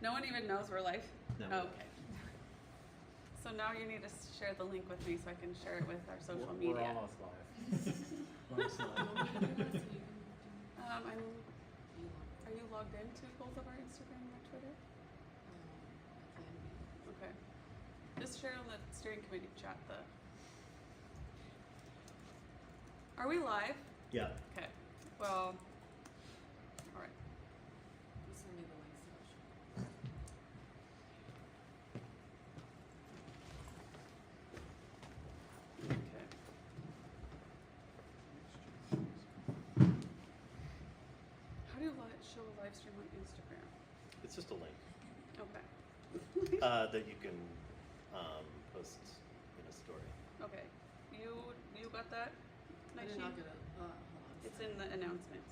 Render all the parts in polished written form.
No one even knows we're live? No. Oh, okay. So now you need to share the link with me so I can share it with our social media. We're almost live. Almost live. Are you logged into both of our Instagram and our Twitter? Okay. Just share on the steering committee chat Are we live? Yeah. Okay. Well, all right. Okay. How do you show a live stream on Instagram? It's just a link Okay. that you can post in a story. Okay. You got that? I did not get it. Hold on. It's in the announcements.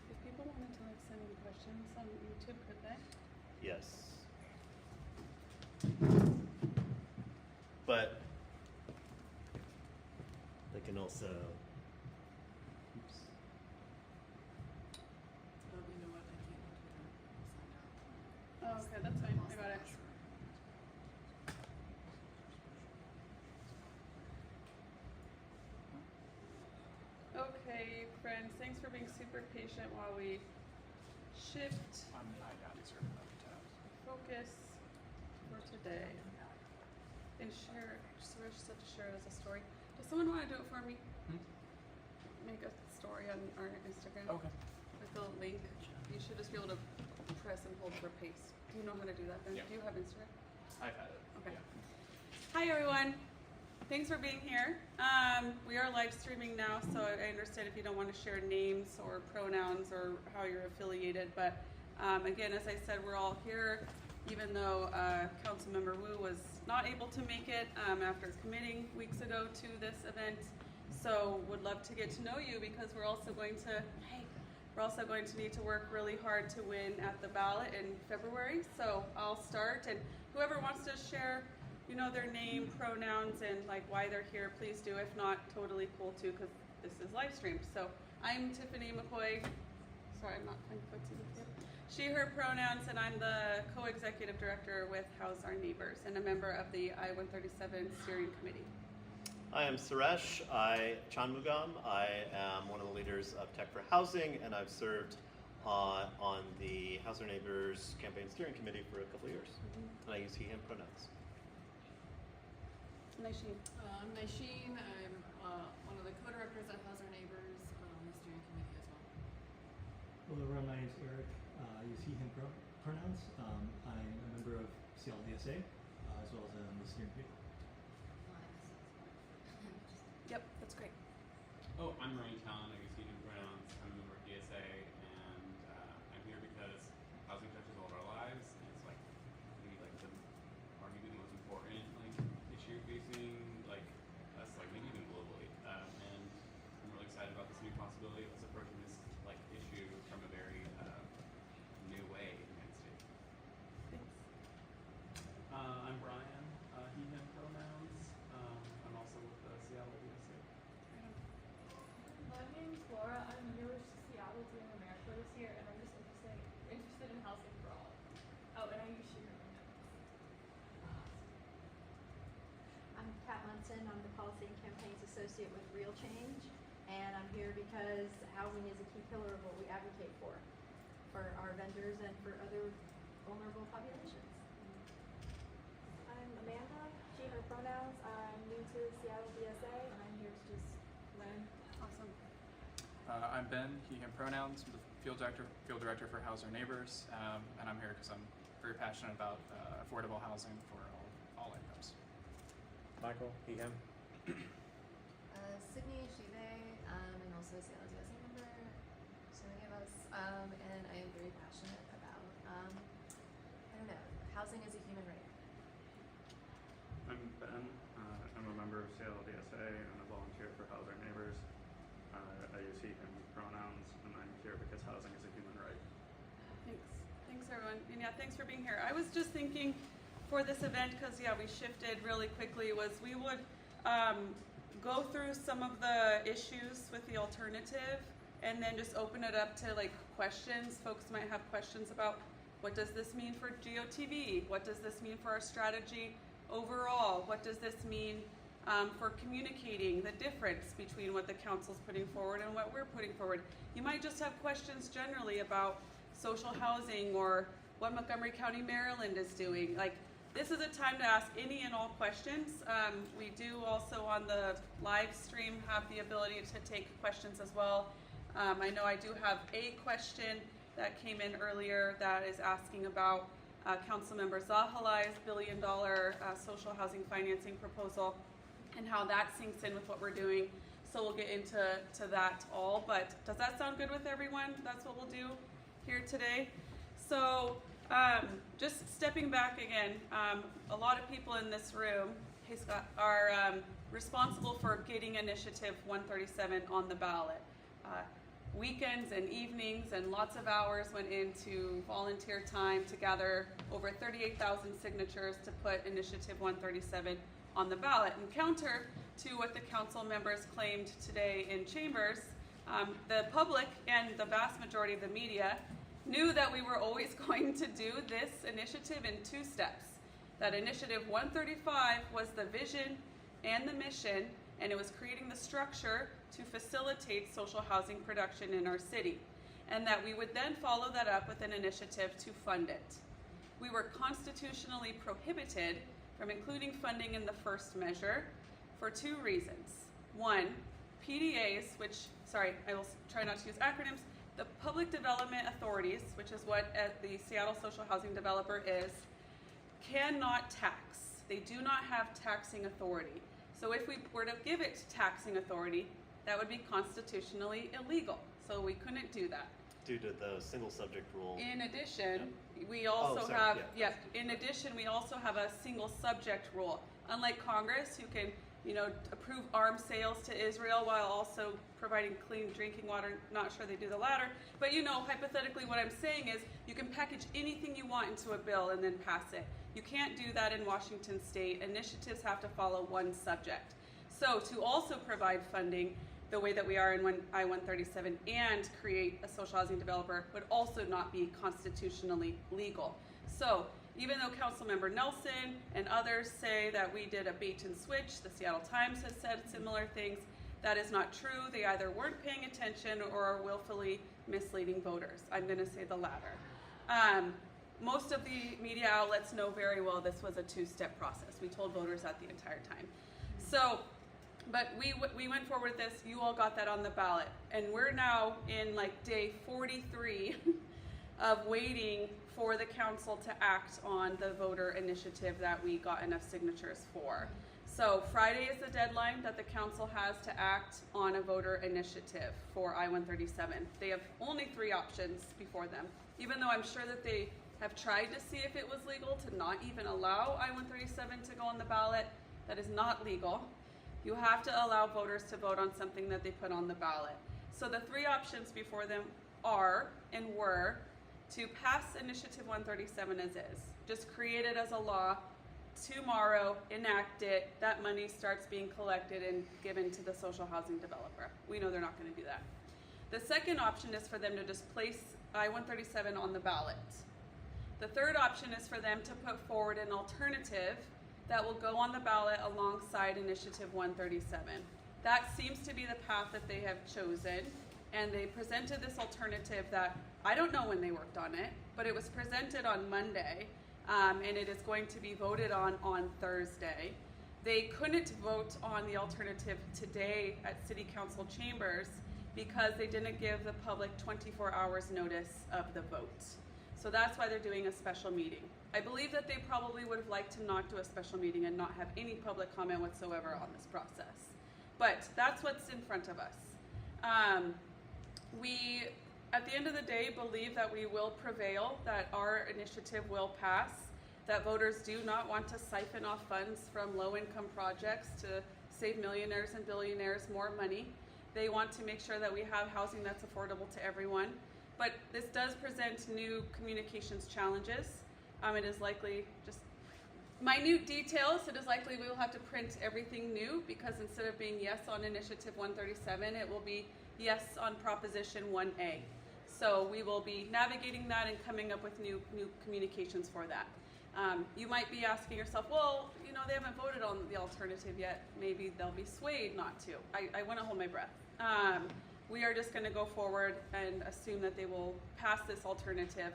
If people wanted to send me questions on YouTube, could they? Yes. But they can also. Oops. You know what? I can't do Twitter. Oh, okay, that's fine. I got it. Okay, friends, thanks for being super patient while we shift I got these are other tabs. focus for today. And share, Suresh said to share it as a story. Does someone want to do it for me? Make a story on our Instagram Okay. with the link. You should just be able to press and hold for paste. Do you know how to do that then? Yeah. Do you have Instagram? I've had it. Okay. Yeah. Hi everyone. Thanks for being here. We are live streaming now, so I understand if you don't want to share names or pronouns or how you're affiliated. But again, as I said, we're all here, even though Councilmember Wu was not able to make it after committing weeks ago to this event. So would love to get to know you because we're also going to need to work really hard to win at the ballot in February. So I'll start, and whoever wants to share, their name, pronouns, and like why they're here, please do. If not, totally cool too, because this is live streamed. So I'm Tiffany McCoy. Sorry, I'm not playing footsie with you. She, her pronouns, and I'm the co-executive director with House Our Neighbors and a member of the I-137 steering committee. I am Suresh Chanmugam. I am one of the leaders of Tech for Housing, and I've served on the House Our Neighbors campaign steering committee for a couple of years. And I use he, him pronouns. Naisheen. I'm Naisheen. I'm one of the co-directors at House Our Neighbors on the steering committee as well. Hello everyone, my name is Eric. I use he, him pronouns. I'm a member of CLDSA as well as the steering committee. Yep, that's great. Oh, I'm Ryan Talon. I use he, him pronouns. I'm a member of DSA, and I'm here because housing touches all of our lives. And it's like maybe like arguably the most important issue facing us, maybe even globally. And I'm really excited about this new possibility of us approaching this issue from a very new way in the United States. Thanks. I'm Brian. He, him pronouns. I'm also with the Seattle DSA. My name's Laura. I'm new to Seattle doing America this year, and I'm just interested in housing for all. Oh, and I use she, her pronouns. I'm Kat Munson. I'm the Policy and Campaigns Associate with Real Change, and I'm here because housing is a key pillar of what we advocate for our vendors and for other vulnerable populations. I'm Amanda. She, her pronouns. I'm new to Seattle DSA, and I'm here to just learn. Awesome. I'm Ben, he, him pronouns. I'm the field director for House Our Neighbors, and I'm here because I'm very passionate about affordable housing for all incomes. Michael, he, him. Sydney, she, they, and also Seattle DSA member, so many of us, and I am very passionate about, housing is a human right. I'm Ben. I'm a member of Seattle DSA and a volunteer for House Our Neighbors. I use he, everyone. And yeah, thanks for being here. I was just thinking for this event, because yeah, we shifted really quickly, was we would go through some of the issues with the alternative and then just open it up to like questions. Folks might have questions about what does this mean for GOTV? What does this mean for our strategy overall? What does this mean for communicating the difference between what the council's putting forward and what we're putting forward? You might just have questions generally about social housing or what Montgomery County, Maryland is doing. Like, this is a time to ask any and all questions. We do also on the live stream have the ability to take questions as well. I know I do have a question that came in earlier that is asking about Councilmember Zahalai's $1 billion social housing financing proposal and how that sinks in with what we're doing. So we'll get into that all, but does that sound good with everyone? That's what we'll do here today. So just stepping back again, a lot of people in this room, hey Scott, are responsible for getting Initiative 137 on the ballot. Weekends and evenings and lots of hours went into volunteer time to gather over 38,000 signatures to put Initiative 137 on the ballot. And counter to what the council members claimed today in chambers, the public and the vast majority of the media knew that we were always going to do this initiative in 2 steps. That Initiative 135 was the vision and the mission, and it was creating the structure to facilitate social housing production in our city, and that we would then follow that up with an initiative to fund it. We were constitutionally prohibited from including funding in the first measure for 2 reasons. 1, PDAs, I will try not to use acronyms, the Public Development Authorities, which is what the Seattle Social Housing Developer is, cannot tax. They do not have taxing authority. So if we were to give it taxing authority, that would be constitutionally illegal. So we couldn't do that. Due to the single subject rule. In addition, we also in addition, we also have a single subject rule. Unlike Congress, who can, approve arms sales to Israel while also providing clean drinking water. Not sure they do the latter, but hypothetically what I'm saying is you can package anything you want into a bill and then pass it. You can't do that in Washington state. Initiatives have to follow one subject. So to also provide funding the way that we are in I-137 and create a social housing developer would also not be constitutionally legal. So even though Councilmember Nelson and others say that we did a bait and switch, the Seattle Times has said similar things, that is not true. They either weren't paying attention or are willfully misleading voters. I'm going to say the latter. Most of the media outlets know very well this was a 2-step process. We told voters that the entire time. So, but we went forward with this. You all got that on the ballot. And we're now in day 43 of waiting for the council to act on the voter initiative that we got enough signatures for. So Friday is the deadline that the council has to act on a voter initiative for I-137. They have only 3 options before them, even though I'm sure that they have tried to see if it was legal to not even allow I-137 to go on the ballot. That is not legal. You have to allow voters to vote on something that they put on the ballot. So the 3 options before them are and were to pass Initiative 137 as is. Just create it as a law. Tomorrow, enact it. That money starts being collected and given to the social housing developer. We know they're not going to do that. The second option is for them to just place I-137 on the ballot. The third option is for them to put forward an alternative that will go on the ballot alongside Initiative 137. That seems to be the path that they have chosen, and they presented this alternative that I don't know when they worked on it, but it was presented on Monday, and it is going to be voted on Thursday. They couldn't vote on the alternative today at City Council chambers because they didn't give the public 24 hours notice of the vote. So that's why they're doing a special meeting. I believe that they probably would have liked to not do a special meeting and not have any public comment whatsoever on this process. But that's what's in front of us. We, at the end of the day, believe that we will prevail, that our initiative will pass, that voters do not want to siphon off funds from low-income projects to save millionaires and billionaires more money. They want to make sure that we have housing that's affordable to everyone. but this does present new communications challenges. It is likely just minute details. It is likely we will have to print everything new because instead of being yes on Initiative 137, it will be yes on Proposition 1A. So we will be navigating that and coming up with new communications for that. You might be asking yourself, well, you know, they haven't voted on the alternative yet. Maybe they'll be swayed not to. I want to hold my breath. We are just going to go forward and assume that they will pass this alternative.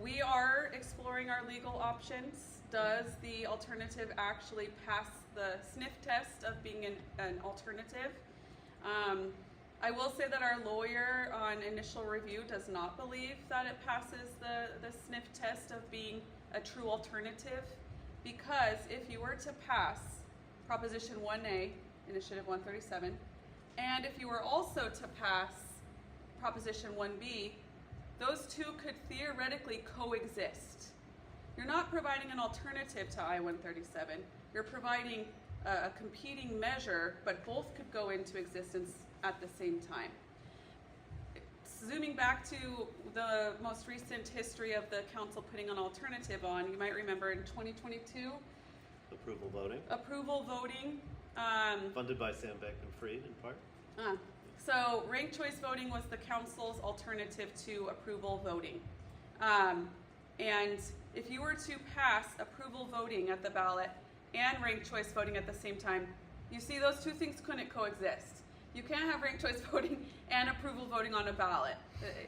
We are exploring our legal options. Does the alternative actually pass the sniff test of being an alternative? I will say that our lawyer on initial review does not believe that it passes the sniff test of being a true alternative, because if you were to pass Proposition 1A, Initiative 137, and if you were also to pass Proposition 1B, those two could theoretically coexist. You're not providing an alternative to I-137. You're providing a competing measure, but both could go into existence at the same time. Zooming back to the most recent history of the council putting an alternative on, you might remember in 2022, Approval voting. approval voting. Funded by Sam Bankman-Fried in part. So ranked choice voting was the council's alternative to approval voting. And if you were to pass approval voting at the ballot and ranked choice voting at the same time, you see those two things couldn't coexist. You can't have ranked choice voting and approval voting on a ballot.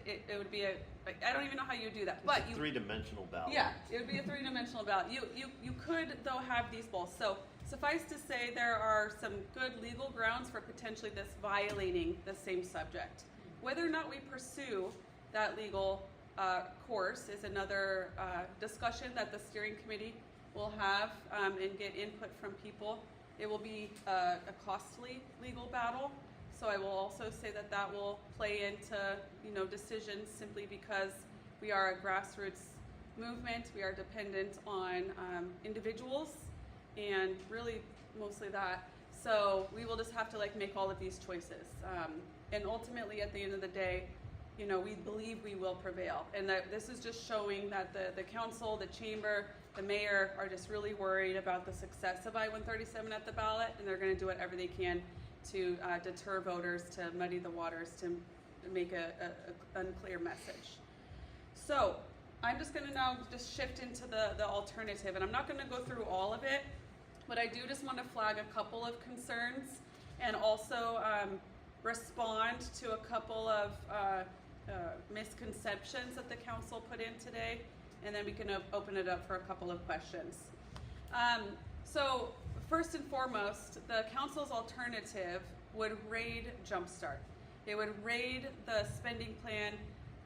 It would be I don't even know how you do that. But It's a three-dimensional ballot. Yeah, it would be a three-dimensional ballot. You could, though, have these both. So suffice to say, there are some good legal grounds for potentially this violating the same subject. Whether or not we pursue that legal course is another discussion that the steering committee will have and get input from people. It will be a costly legal battle. So I will also say that that will play into decisions simply because we are a grassroots movement. We are dependent on individuals and really mostly that. So we will just have to make all of these choices. And ultimately at the end of the day, we believe we will prevail. And that this is just showing that the council, the chamber, the mayor are just really worried about the success of I-137 at the ballot, and they're going to do whatever they can to deter voters, to muddy the waters, to make a unclear message. So I'm just going to now just shift into the alternative, and I'm not going to go through all of it, but I do just want to flag a couple of concerns and also respond to a couple of misconceptions that the council put in today, and then we can open it up for a couple of questions. So first and foremost, the council's alternative would raid Jumpstart. It would raid the spending plan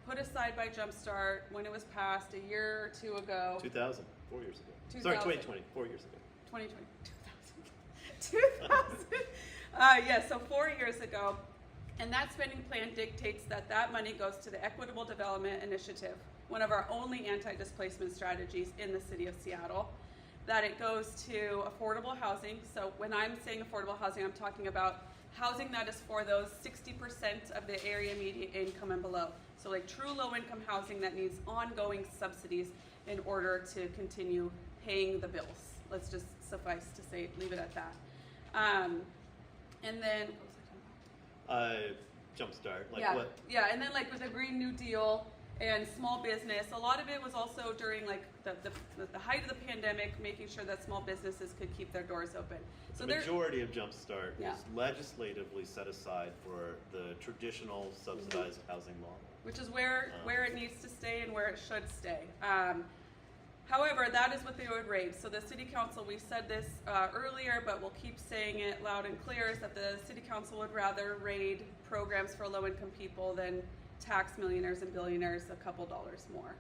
put aside by Jumpstart when it was passed a year or two ago. 2000, 4 years ago. 2000. Sorry, 2020, 4 years ago. 2020, 2000. Yeah, so 4 years ago. And that spending plan dictates that money goes to the Equitable Development Initiative, one of our only anti-displacement strategies in the city of Seattle. That it goes to affordable housing. So when I'm saying affordable housing, I'm talking about housing that is for those 60% of the area median income and below. So true low-income housing that needs ongoing subsidies in order to continue paying the bills. Let's just suffice to say, leave it at that. And then, Jumpstart, what? Yeah, and then with the Green New Deal and small business, a lot of it was also during the height of the pandemic, making sure that small businesses could keep their doors open. So the majority of Jumpstart Yeah. is legislatively set aside for the traditional subsidized housing model. Which is where it needs to stay and where it should stay. However, that is what they would raise. So the city council, we said this earlier, but we'll keep saying it loud and clear, is that the city council would rather raid programs for low-income people than tax millionaires and billionaires a couple dollars more.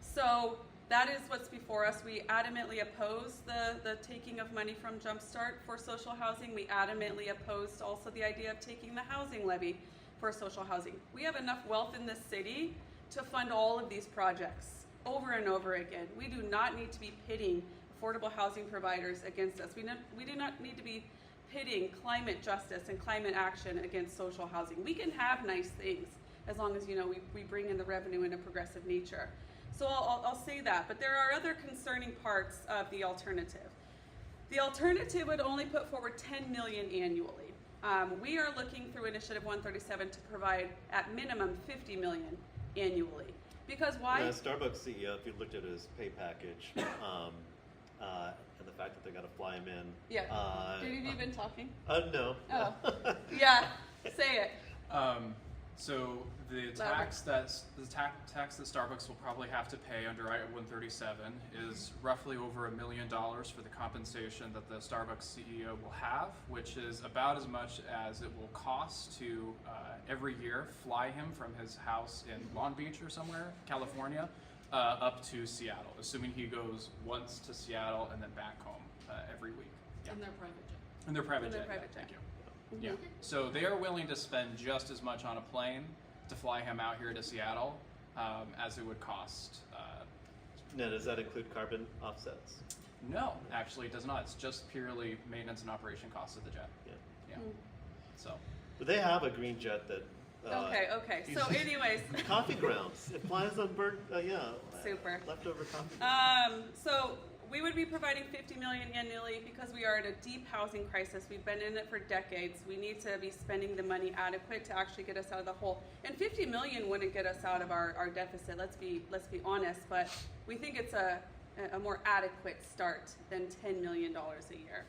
So that is what's before us. We adamantly oppose the taking of money from Jumpstart for social housing. We adamantly opposed also the idea of taking the housing levy for social housing. We have enough wealth in this city to fund all of these projects over and over again. We do not need to be pitting affordable housing providers against us. We do not need to be pitting climate justice and climate action against social housing. We can have nice things. as long as, you know, we bring in the revenue in a progressive nature. So I'll say that, but there are other concerning parts of the alternative. The alternative would only put forward $10 million annually. We are looking through Initiative 137 to provide at minimum $50 million annually. Because why? The Starbucks CEO, if you looked at his pay package, and the fact that they got to fly him in. Yeah. Have you been talking? No. Oh. Yeah. Say it. So the tax that Starbucks will probably have to pay under I-137 is roughly over $1 million for the compensation that the Starbucks CEO will have, which is about as much as it will cost to every year fly him from his house in Long Beach or somewhere, California, up to Seattle, assuming he goes once to Seattle and then back home every week. Yeah. In their private jet. In their private In their jet. private Yeah, jet. thank you. Yeah. So they are willing to spend just as much on a plane to fly him out here to Seattle as it would cost. Now, does that include carbon offsets? No, actually it does not. It's just purely maintenance and operation costs of the jet. Yeah. Yeah. So. But they have a green jet that. Okay. So, anyways. Coffee grounds. It flies on Super. Leftover coffee. So we would be providing $50 million annually because we are in a deep housing crisis. We've been in it for decades. We need to be spending the money adequate to actually get us out of the hole. And $50 million wouldn't get us out of our deficit. Let's be honest. But we think it's a more adequate start than $10 million a year.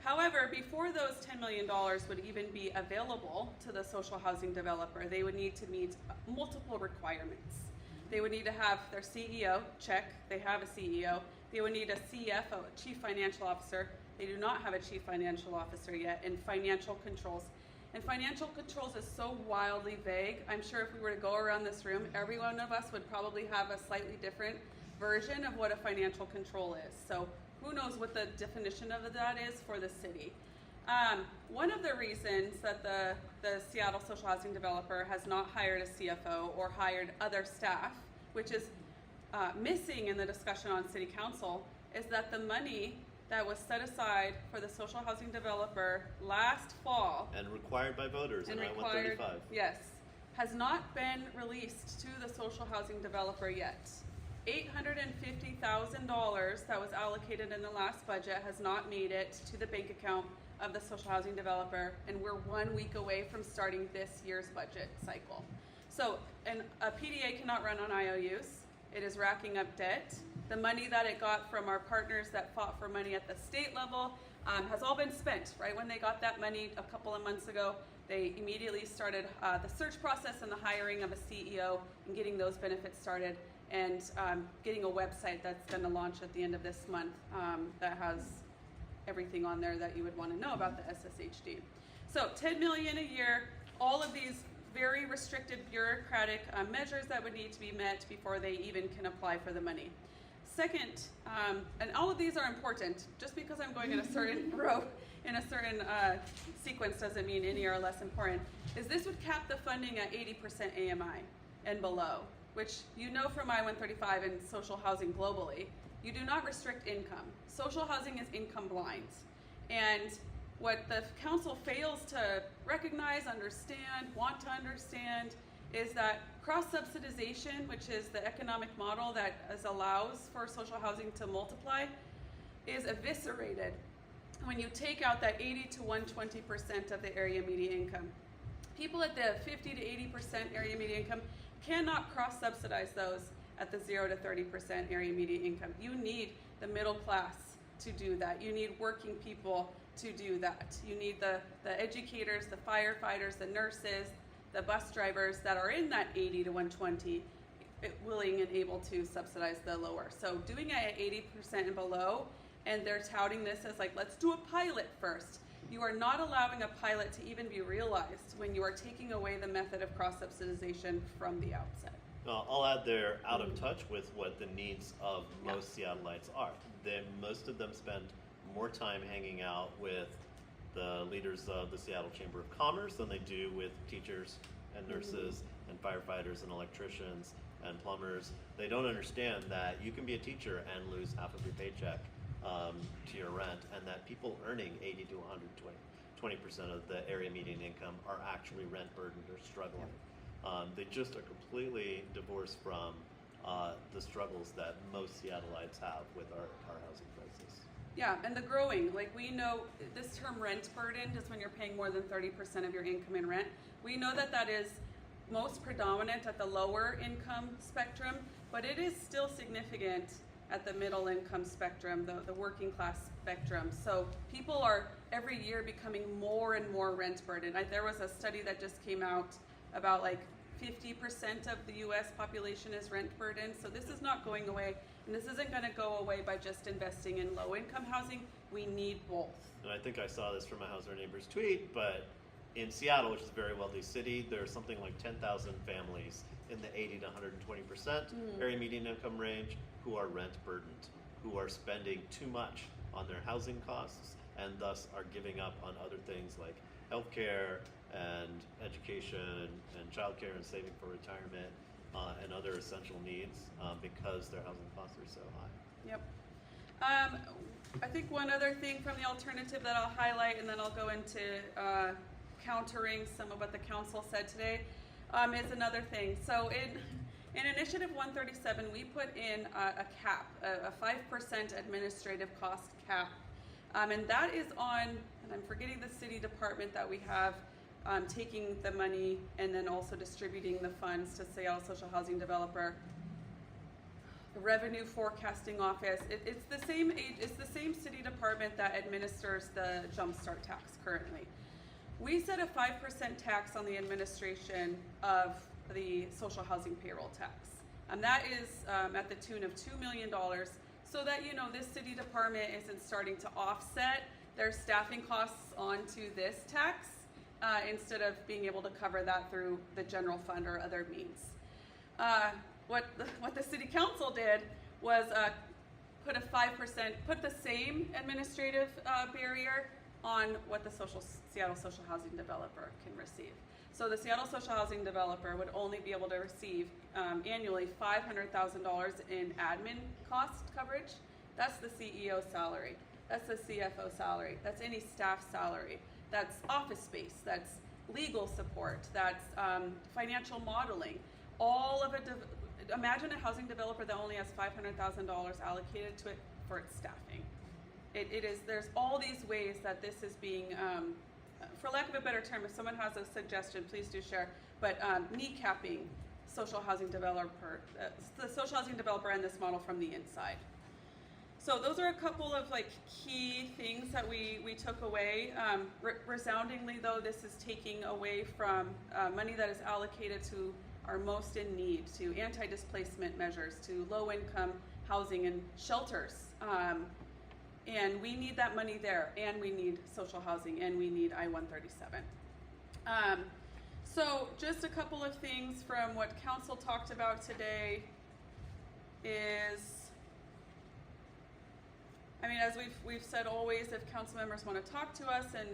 However, before those $10 million would even be available to the social housing developer, they would need to meet multiple requirements. They would need to have their CEO, check, they have a CEO. They would need a CFO, a Chief Financial Officer. They do not have a Chief Financial Officer yet, and financial controls. And financial controls is so wildly vague. I'm sure if we were to go around this room, every one of us would probably have a slightly different version of what a financial control is. So who knows what the definition of that is for the city. One of the reasons that the Seattle social housing developer has not hired a CFO or hired other staff, which is missing in the discussion on city council, is that the money that was set aside for the social housing developer last fall and required by voters in I-135. Yes, has not been released to the social housing developer yet. $850,000 that was allocated in the last budget has not made it to the bank account of the social housing developer, and we're 1 week away from starting this year's budget cycle. So, and a PDA cannot run on IOUs. It is racking up debt. The money that it got from our partners that fought for money at the state level has all been spent. Right when they got that money a couple of months ago, they immediately started the search process and the hiring of a CEO and getting those benefits started, and getting a website that's going to launch at the end of this month that has everything on there that you would want to know about the SSHD. So $10 million a year, all of these very restricted bureaucratic measures that would need to be met before they even can apply for the money. Second, and all of these are important, just because I'm going in a certain row, in a certain sequence doesn't mean any are less important, is this would cap the funding at 80% AMI and below, which you know from I-135 and social housing globally, you do not restrict income. Social housing is income blind. And what the council fails to recognize, understand, want to understand, is that cross-subsidization, which is the economic model that allows for social housing to multiply, is eviscerated when you take out that 80 to 120% of the area median income. People at the 50 to 80% area median income cannot cross-subsidize those at the 0 to 30% area median income. You need the middle class to do that. You need working people to do that. You need the educators, the firefighters, the nurses, the bus drivers that are in that 80 to 120 willing and able to subsidize the lower. So doing it at 80% and below, and they're touting this as like, let's do a pilot first. You are not allowing a pilot to even be realized when you are taking away the method of cross-subsidization from the outset. I'll add they're out of touch with what the needs of most Seattleites are. Most of them spend more time hanging out with the leaders of the Seattle Chamber of Commerce than they do with teachers and nurses and firefighters and electricians and plumbers. They don't understand that you can be a teacher and lose half of your paycheck to your rent, and that people earning 80 to 120% of the area median income are actually rent burdened or struggling. They just are completely divorced from the struggles that most Seattleites have with our housing crisis. Yeah, and the growing, like we know this term rent burdened is when you're paying more than 30% of your income in rent. We know that that is most predominant at the lower income spectrum, but it is still significant at the middle income spectrum, the working class spectrum. So people are every year becoming more and more rent burdened. There was a study that just came out about like 50% of the US population is rent burdened. So this is not going away, and this isn't going to go away by just investing in low income housing. We need both. And I think I saw this from a House Our Neighbors tweet, but in Seattle, which is a very wealthy city, there's something like 10,000 families in the 80 to 120% area median income range who are rent burdened, who are spending too much on their housing costs and thus are giving up on other things like healthcare and education and childcare and saving for retirement and other essential needs because their housing costs are so high. Yep. I think one other thing from the alternative that I'll highlight, and then I'll go into countering some of what the council said today, is another thing. So in Initiative 137, we put in a cap, a 5% administrative cost cap. And that is on, and I'm forgetting the city department that we have taking the money and then also distributing the funds to Seattle Social Housing Developer. The Revenue Forecasting Office. It's the same city department that administers the Jumpstart tax currently. We set a 5% tax on the administration of the social housing payroll tax. And that is at the tune of $2 million, so that, you know, this city department isn't starting to offset their staffing costs onto this tax instead of being able to cover that through the general fund or other means. What the city council did was put the same administrative barrier on what the Seattle Social Housing Developer can receive. So the Seattle Social Housing Developer would only be able to receive annually $500,000 in admin cost coverage. That's the CEO salary. That's the CFO salary. That's any staff salary. That's office space. That's legal support. That's financial modeling. All of it. Imagine a housing developer that only has $500,000 allocated to it for its staffing. It is. There's all these ways that this is being, for lack of a better term, if someone has a suggestion, please do share. But kneecapping social housing developer, the social housing developer and this model from the inside. So those are a couple of like key things that we took away. Resoundingly, though, this is taking away from money that is allocated to our most in need, to anti-displacement measures, to low-income housing and shelters. And we need that money there, and we need social housing, and we need I-137. So just a couple of things from what council talked about today is, I mean, as we've said always, if council members want to talk to us and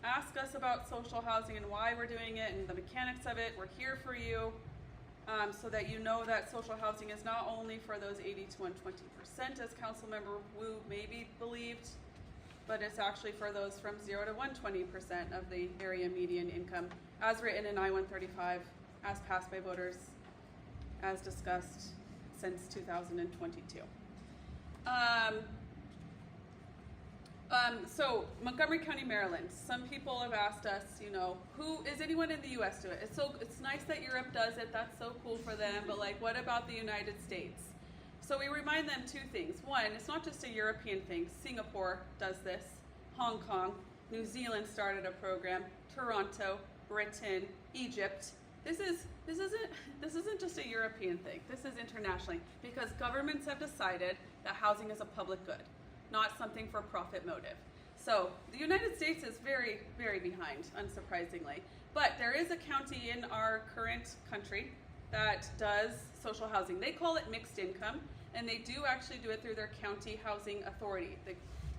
ask us about social housing and why we're doing it and the mechanics of it, we're here for you. So that you know that social housing is not only for those 80 to 120%, as Councilmember Wu maybe believed, but it's actually for those from 0 to 120% of the area median income, as written in I-135, as passed by voters, as discussed since 2022. So Montgomery County, Maryland. Some people have asked us, you know, who is anyone in the U.S. do it? It's nice that Europe does it. That's so cool for them. But like, what about the United States? So we remind them two things. One, it's not just a European thing. Singapore does this. Hong Kong, New Zealand started a program. Toronto, Britain, Egypt. This isn't just a European thing. This is internationally, because governments have decided that housing is a public good, not something for profit motive. So the United States is very, very behind, unsurprisingly. But there is a county in our current country that does social housing. They call it mixed income, and they do actually do it through their county housing authority.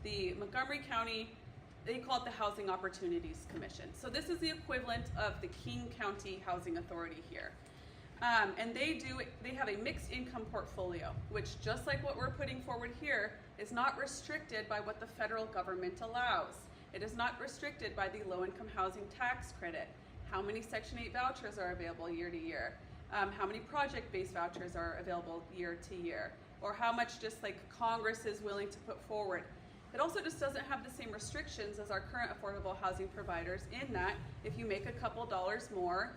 The Montgomery County, they call it the Housing Opportunities Commission. So this is the equivalent of the King County Housing Authority here. And they have a mixed income portfolio, which, just like what we're putting forward here, is not restricted by what the federal government allows. It is not restricted by the low-income housing tax credit. how many Section 8 vouchers are available year to year, how many project-based vouchers are available year to year, or how much just like Congress is willing to put forward. It also just doesn't have the same restrictions as our current affordable housing providers, in that if you make a couple dollars more,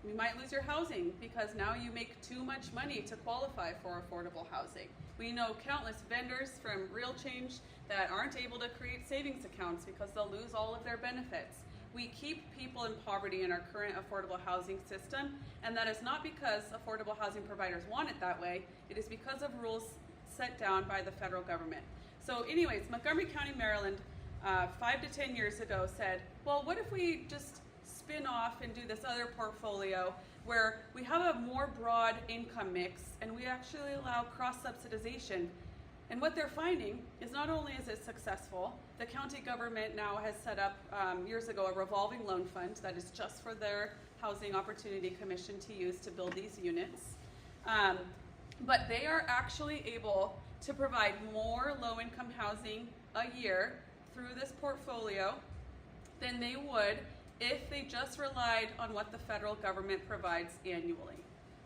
you might lose your housing because now you make too much money to qualify for affordable housing. We know countless vendors from Real Change that aren't able to create savings accounts because they'll lose all of their benefits. We keep people in poverty in our current affordable housing system, and that is not because affordable housing providers want it that way. It is because of rules set down by the federal government. So anyways, Montgomery County, Maryland, 5 to 10 years ago said, well, what if we just spin off and do this other portfolio where we have a more broad income mix and we actually allow cross-subsidization. And what they're finding is not only is it successful, the county government now has set up years ago a revolving loan fund that is just for their Housing Opportunity Commission to use to build these units. But they are actually able to provide more low-income housing a year through this portfolio than they would if they just relied on what the federal government provides annually.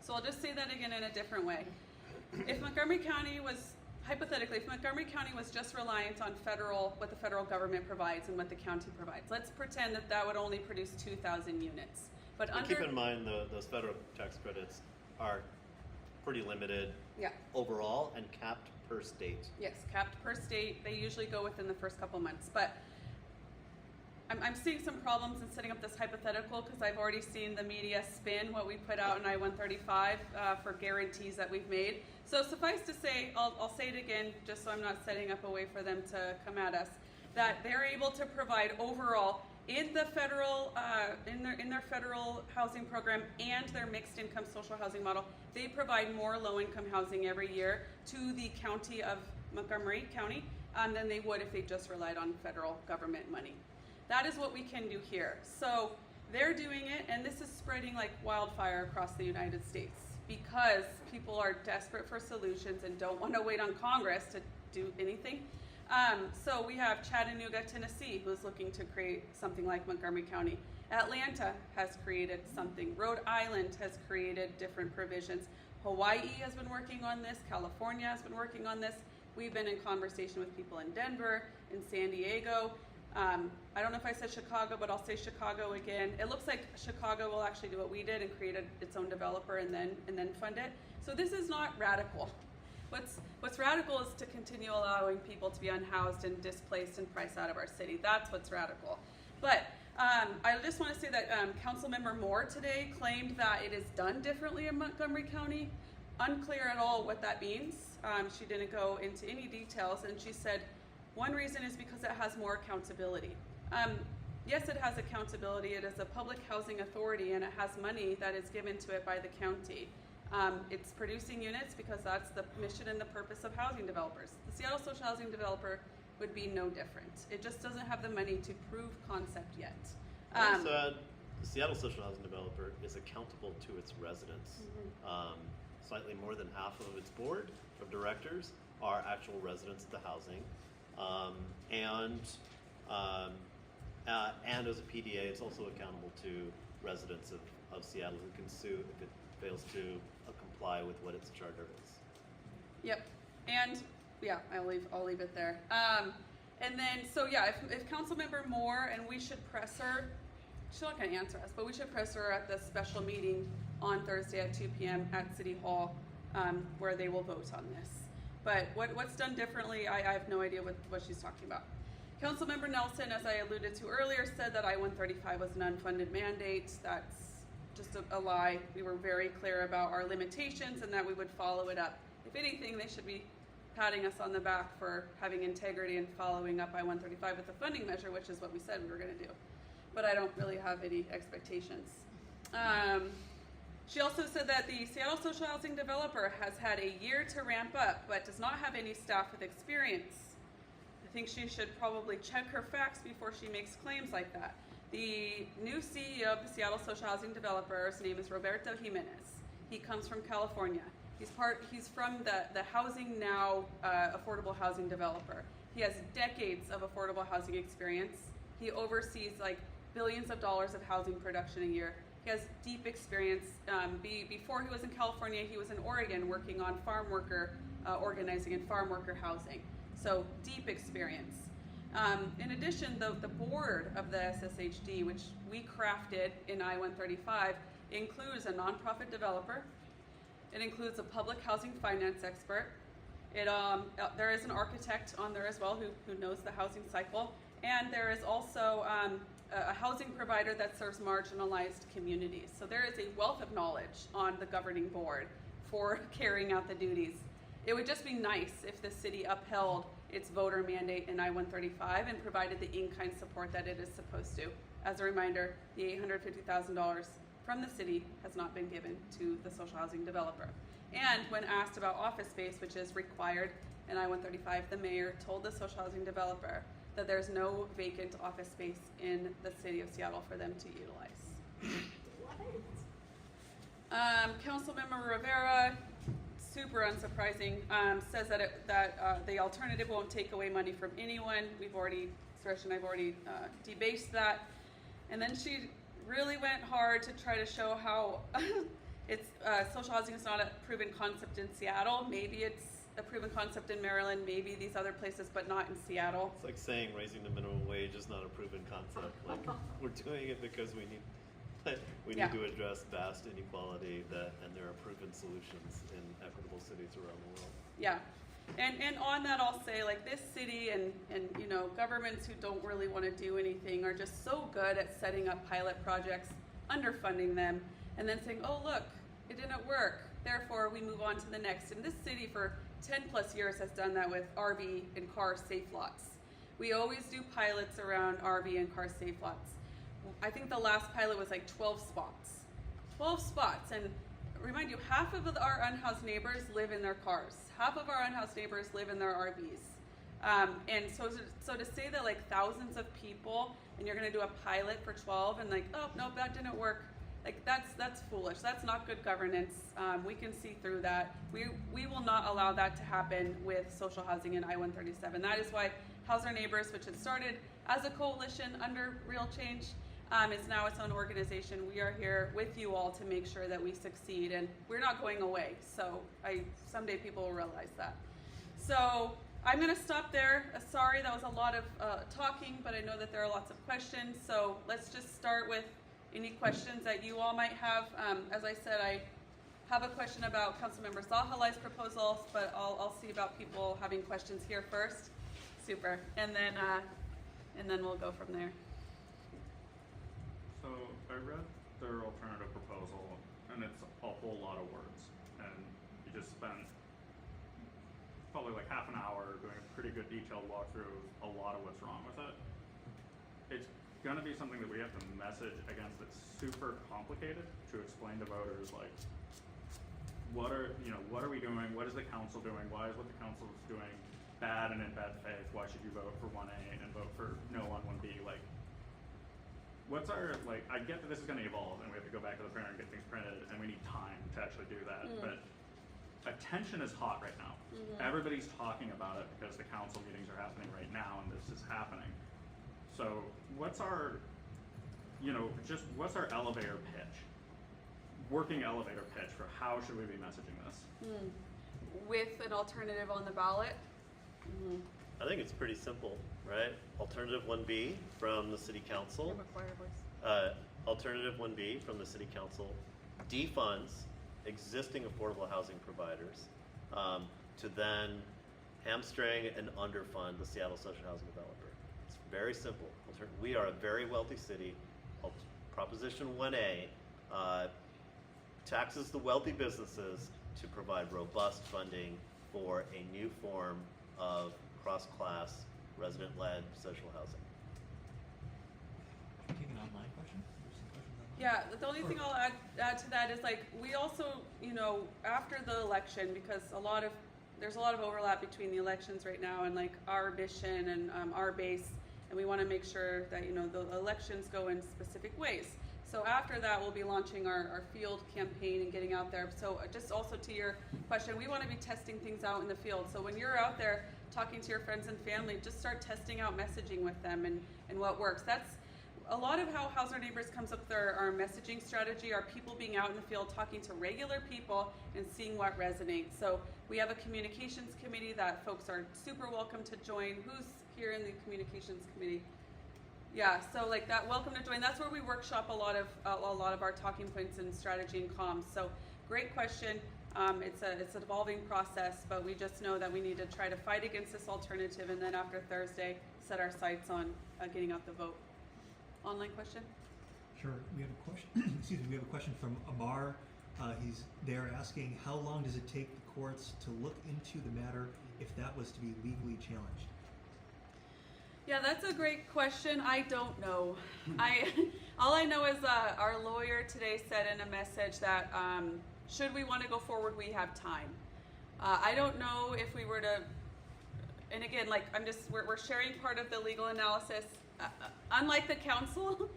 So I'll just say that again in a different way. If Montgomery County was, hypothetically, if Montgomery County was just reliant on what the federal government provides and what the county provides, let's pretend that that would only produce 2,000 units. But keep in mind those federal tax credits are pretty limited overall and capped per state. Yes, capped per state. They usually go within the first couple months. But I'm seeing some problems in setting up this hypothetical because I've already seen the media spin what we put out in I-135 for guarantees that we've made. So suffice to say, I'll say it again just so I'm not setting up a way for them to come at us, that they're able to provide overall in the federal, in their federal housing program and their mixed income social housing model, they provide more low income housing every year to the county of Montgomery County than they would if they just relied on federal government money. That is what we can do here. So they're doing it, and this is spreading like wildfire across the United States because people are desperate for solutions and don't want to wait on Congress to do anything. So we have Chattanooga, Tennessee, who's looking to create something like Montgomery County. Atlanta has created something. Rhode Island has created different provisions. Hawaii has been working on this. California has been working on this. We've been in conversation with people in Denver, in San Diego. I don't know if I said Chicago, but I'll say Chicago again. It looks like Chicago will actually do what we did and create its own developer and then fund it. So this is not radical. What's radical is to continue allowing people to be unhoused and displaced and priced out of our city. That's what's radical. But I just want to say that Councilmember Moore today claimed that it is done differently in Montgomery County. Unclear at all what that means. She didn't go into any details, and she said one reason is because it has more accountability. Yes, it has accountability. It is a public housing authority, and it has money that is given to it by the county. It's producing units because that's the mission and the purpose of housing developers. The Seattle Social Housing Developer would be no different. It just doesn't have the money to prove concept yet. The Seattle Social Housing Developer is accountable to its residents. Slightly more than half of its board of directors are actual residents of the housing. And as a PDA, it's also accountable to residents of Seattle who can sue if it fails to comply with what its charter is. Yep, and yeah, I'll leave it there. And then, so yeah, if Councilmember Moore, and we should press her, she's not going to answer us, but we should press her at the special meeting on Thursday at 2 p.m. at City Hall, where they will vote on this. But what's done differently, I have no idea what she's talking about. Councilmember Nelson, as I alluded to earlier, said that I-135 was an unfunded mandate. That's just a lie. We were very clear about our limitations and that we would follow it up. If anything, they should be patting us on the back for having integrity and following up I-135 with a funding measure, which is what we said we were going to do. But I don't really have any expectations. She also said that the Seattle Social Housing Developer has had a year to ramp up, but does not have any staff with experience. I think she should probably check her facts before she makes claims like that. The new CEO of the Seattle Social Housing Developer, his name is Roberto Jimenez. He comes from California. He's from the Housing Now affordable housing developer. He has decades of affordable housing experience. He oversees like billions of dollars of housing production a year. He has deep experience. Before he was in California, he was in Oregon working on farm worker organizing and farm worker housing. So deep experience. In addition, the board of the SSHD, which we crafted in I-135, includes a nonprofit developer. It includes a public housing finance expert. There is an architect on there as well who knows the housing cycle. And there is also a housing provider that serves marginalized communities. So there is a wealth of knowledge on the governing board for carrying out the duties. It would just be nice if the city upheld its voter mandate in I-135 and provided the in-kind support that it is supposed to. As a reminder, the $850,000 from the city has not been given to the social housing developer. And when asked about office space, which is required in I-135, the mayor told the social housing developer that there's no vacant office space in the city of Seattle for them to utilize. Councilmember Rivera, super unsurprising, says that the alternative won't take away money from anyone. Suresh and I've already debased that. And then she really went hard to try to show how it's social housing is not a proven concept in Seattle. Maybe it's a proven concept in Maryland, maybe these other places, but not in Seattle. It's like saying raising the minimum wage is not a proven concept. Like, we're doing it because we need to address vast inequality and there are proven solutions in equitable cities around the world. Yeah. And on that, I'll say, like, this city and governments who don't really want to do anything are just so good at setting up pilot projects, underfunding them, and then saying, oh, look, it didn't work, therefore we move on to the next. And this city for 10 plus years has done that with RV and car safe lots. We always do pilots around RV and car safe lots. I think the last pilot was like 12 spots. 12 spots, and remind you, half of our unhoused neighbors live in their cars. Half of our unhoused neighbors live in their RVs. And so to say that like thousands of people and you're gonna do a pilot for 12 and like, oh, nope, that didn't work. Like that's foolish. That's not good governance. We can see through that. We will not allow that to happen with social housing in I-137. That is why House Our Neighbors, which had started as a coalition under Real Change, is now its own organization. We are here with you all to make sure that we succeed, and we're not going away. So someday people will realize that. So I'm going to stop there. Sorry, that was a lot of talking, but I know that there are lots of questions. So let's just start with any questions that you all might have. As I said, I have a question about Councilmember Zahalai's proposals, but I'll see about people having questions here first. Super, and then we'll go from there. So I read their alternative proposal, and it's a whole lot of words, and you just spent probably like half an hour doing a pretty good detailed walkthrough of a lot of what's wrong with it. It's gonna be something that we have to message against that's super complicated to explain to voters, like, what are we doing? What is the council doing? Why is what the council is doing bad and in bad faith? Why should you vote for 1A and vote for no on 1B? Like, what's our, like, I get that this is going to evolve and we have to go back to the printer and get things printed and we need time to actually do that, but attention is hot right now. Everybody's talking about it because the council meetings are happening right now and this is happening. So what's our, what's our elevator pitch? Working elevator pitch for how should we be messaging this? With an alternative on the ballot? I think it's pretty simple, right? Alternative 1B from the City Council. Alternative 1B from the City Council defunds existing affordable housing providers to then hamstring and underfund the Seattle social housing developer. It's very simple. We are a very wealthy city. Proposition 1A taxes the wealthy businesses to provide robust funding for a new form of cross-class, resident-led social housing. Take an online question? There's some questions online. Yeah, the only thing I'll add to that is, like, we also, after the election, because there's a lot of overlap between the elections right now and like our mission and our base, and we want to make sure that the elections go in specific ways. So after that, we'll be launching our field campaign and getting out there. So just also to your question, we want to be testing things out in the field. So when you're out there talking to your friends and family, just start testing out messaging with them and what works. That's a lot of how House Our Neighbors comes up with our messaging strategy are people being out in the field talking to regular people and seeing what resonates. So we have a communications committee that folks are super welcome to join. Who's here in the communications committee? Yeah, so like that, welcome to join. That's where we workshop a lot of our talking points and strategy and comms. So great question. It's an evolving process, but we just know that we need to try to fight against this alternative, and then after Thursday, set our sights on getting out the vote. Online question? Sure. We have a question. Excuse me. We have a question from Amar. He's there asking, how long does it take the courts to look into the matter if that was to be legally challenged? Yeah, that's a great question. I don't know. All I know is our lawyer today said in a message that should we want to go forward, we have time. I don't know if we were to, and again, like we're sharing part of the legal analysis. Unlike the council who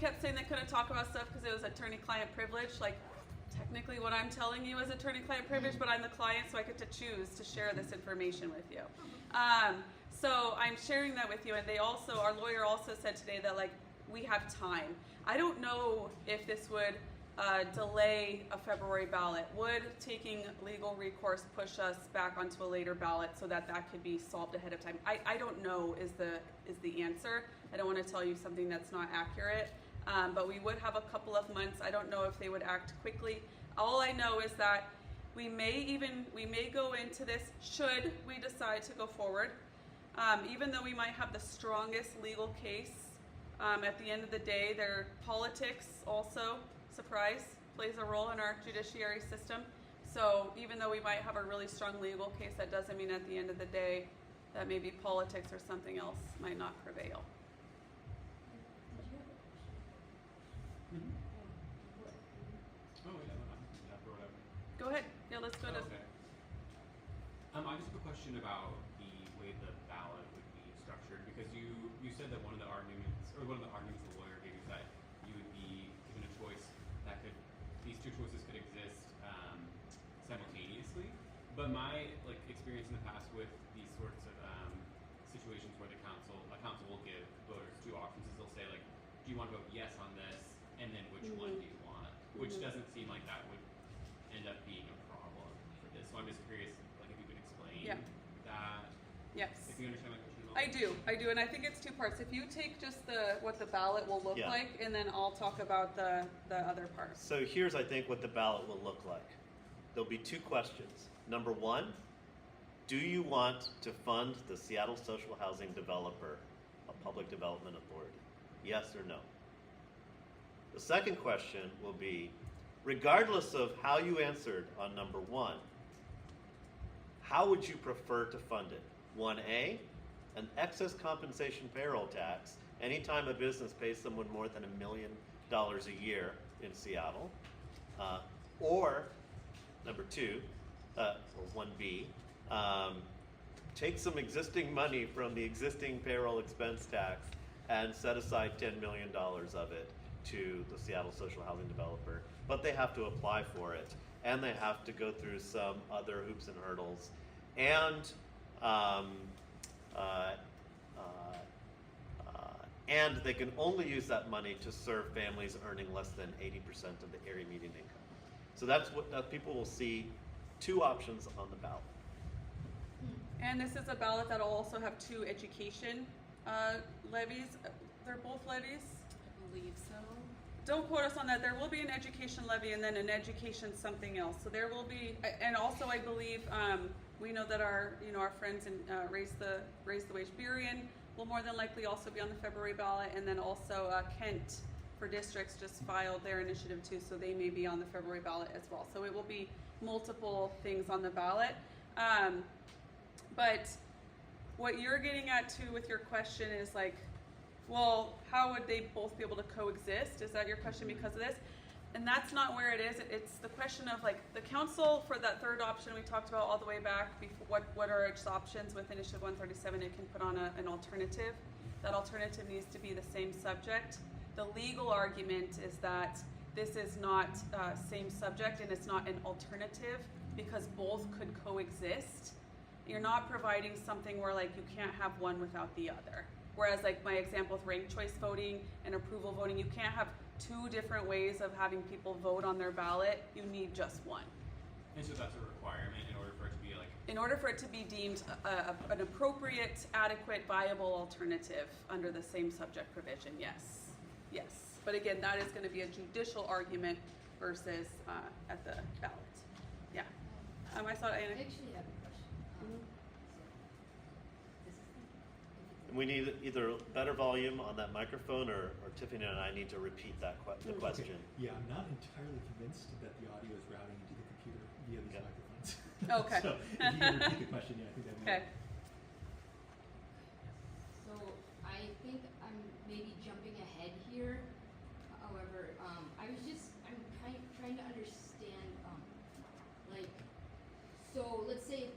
kept saying they couldn't talk about stuff because it was attorney-client privilege, like technically what I'm telling you is attorney-client privilege, but I'm the client, so I get to choose to share this information with you. So I'm sharing that with you, and our lawyer also said today that like we have time. I don't know if this would delay a February ballot. Would taking legal recourse push us back onto a later ballot so that could be solved ahead of time? I don't know is the answer. I don't want to tell you something that's not accurate, but we would have a couple of months. I don't know if they would act quickly. All I know is that we may go into this should we decide to go forward. Even though we might have the strongest legal case, at the end of the day, their politics also, surprise, plays a role in our judiciary system. So even though we might have a really strong legal case, that doesn't mean at the end of the day that maybe politics or something else might not prevail. Oh, yeah, or whatever. Go ahead. Yeah, let's go to. Okay. I just have a question about the way the ballot would be structured, because you said that one of the arguments the lawyer gave is that you would be given a choice that these two choices could exist simultaneously. But my experience in the past with these sorts of situations where a council will give voters two options is they'll say do you want to vote yes on this, and then which one do you want? Which doesn't seem like that would end up being a problem for this. So I'm just curious if you could explain that. Yes. If you understand my question at all. I do, and I think it's two parts. If you take just what the ballot will look like, and then I'll talk about the other parts. So here's, I think, what the ballot will look like. There'll be two questions. Number one, do you want to fund the Seattle social housing developer, a public development authority? Yes or no? The second question will be, regardless of how you answered on number one, how would you prefer to fund it? 1A, an excess compensation payroll tax anytime a business pays someone more than $1 million a year in Seattle. Or number two, or 1B, take some existing money from the existing payroll expense tax and set aside $10 million of it to the Seattle social housing developer. But they have to apply for it, and they have to go through some other hoops and hurdles. And they can only use that money to serve families earning less than 80% of the area median income. So that's what people will see, two options on the ballot. And this is a ballot that will also have two education levies. They're both levies? I believe so. Don't quote us on that. There will be an education levy and then an education something else. So there will be, and also I believe we know that our friends in Raise the Wage Burien will more than likely also be on the February ballot, and then also Kent for districts just filed their initiative too, so they may be on the February ballot as well. So it will be multiple things on the ballot. But what you're getting at too with your question is well, how would they both be able to coexist? Is that your question because of this? And that's not where it is. It's the question of the council for that third option we talked about all the way back. Before, what are its options with Initiative 137? It can put on an alternative. That alternative needs to be the same subject. The legal argument is that this is not same subject and it's not an alternative because both could coexist. You're not providing something where you can't have one without the other. Whereas like my example with ranked choice voting and approval voting, you can't have two different ways of having people vote on their ballot. You need just one. And so that's a requirement in order for it to be like. In order for it to be deemed an appropriate, adequate, viable alternative under the same subject provision, yes. Yes. But again, that is going to be a judicial argument versus at the ballot. Yeah. I saw I Anna. actually have a question. Mhm. We need either better volume on that microphone, or Tiffany and I need to repeat that the Okay. question. Yeah, I'm not entirely convinced that the audio is routing into the computer via these Okay. microphones. Okay. So if you can repeat the question, yeah, I think that'd be Okay. So I think I'm maybe jumping ahead here. However, I'm trying to understand, like, so let's say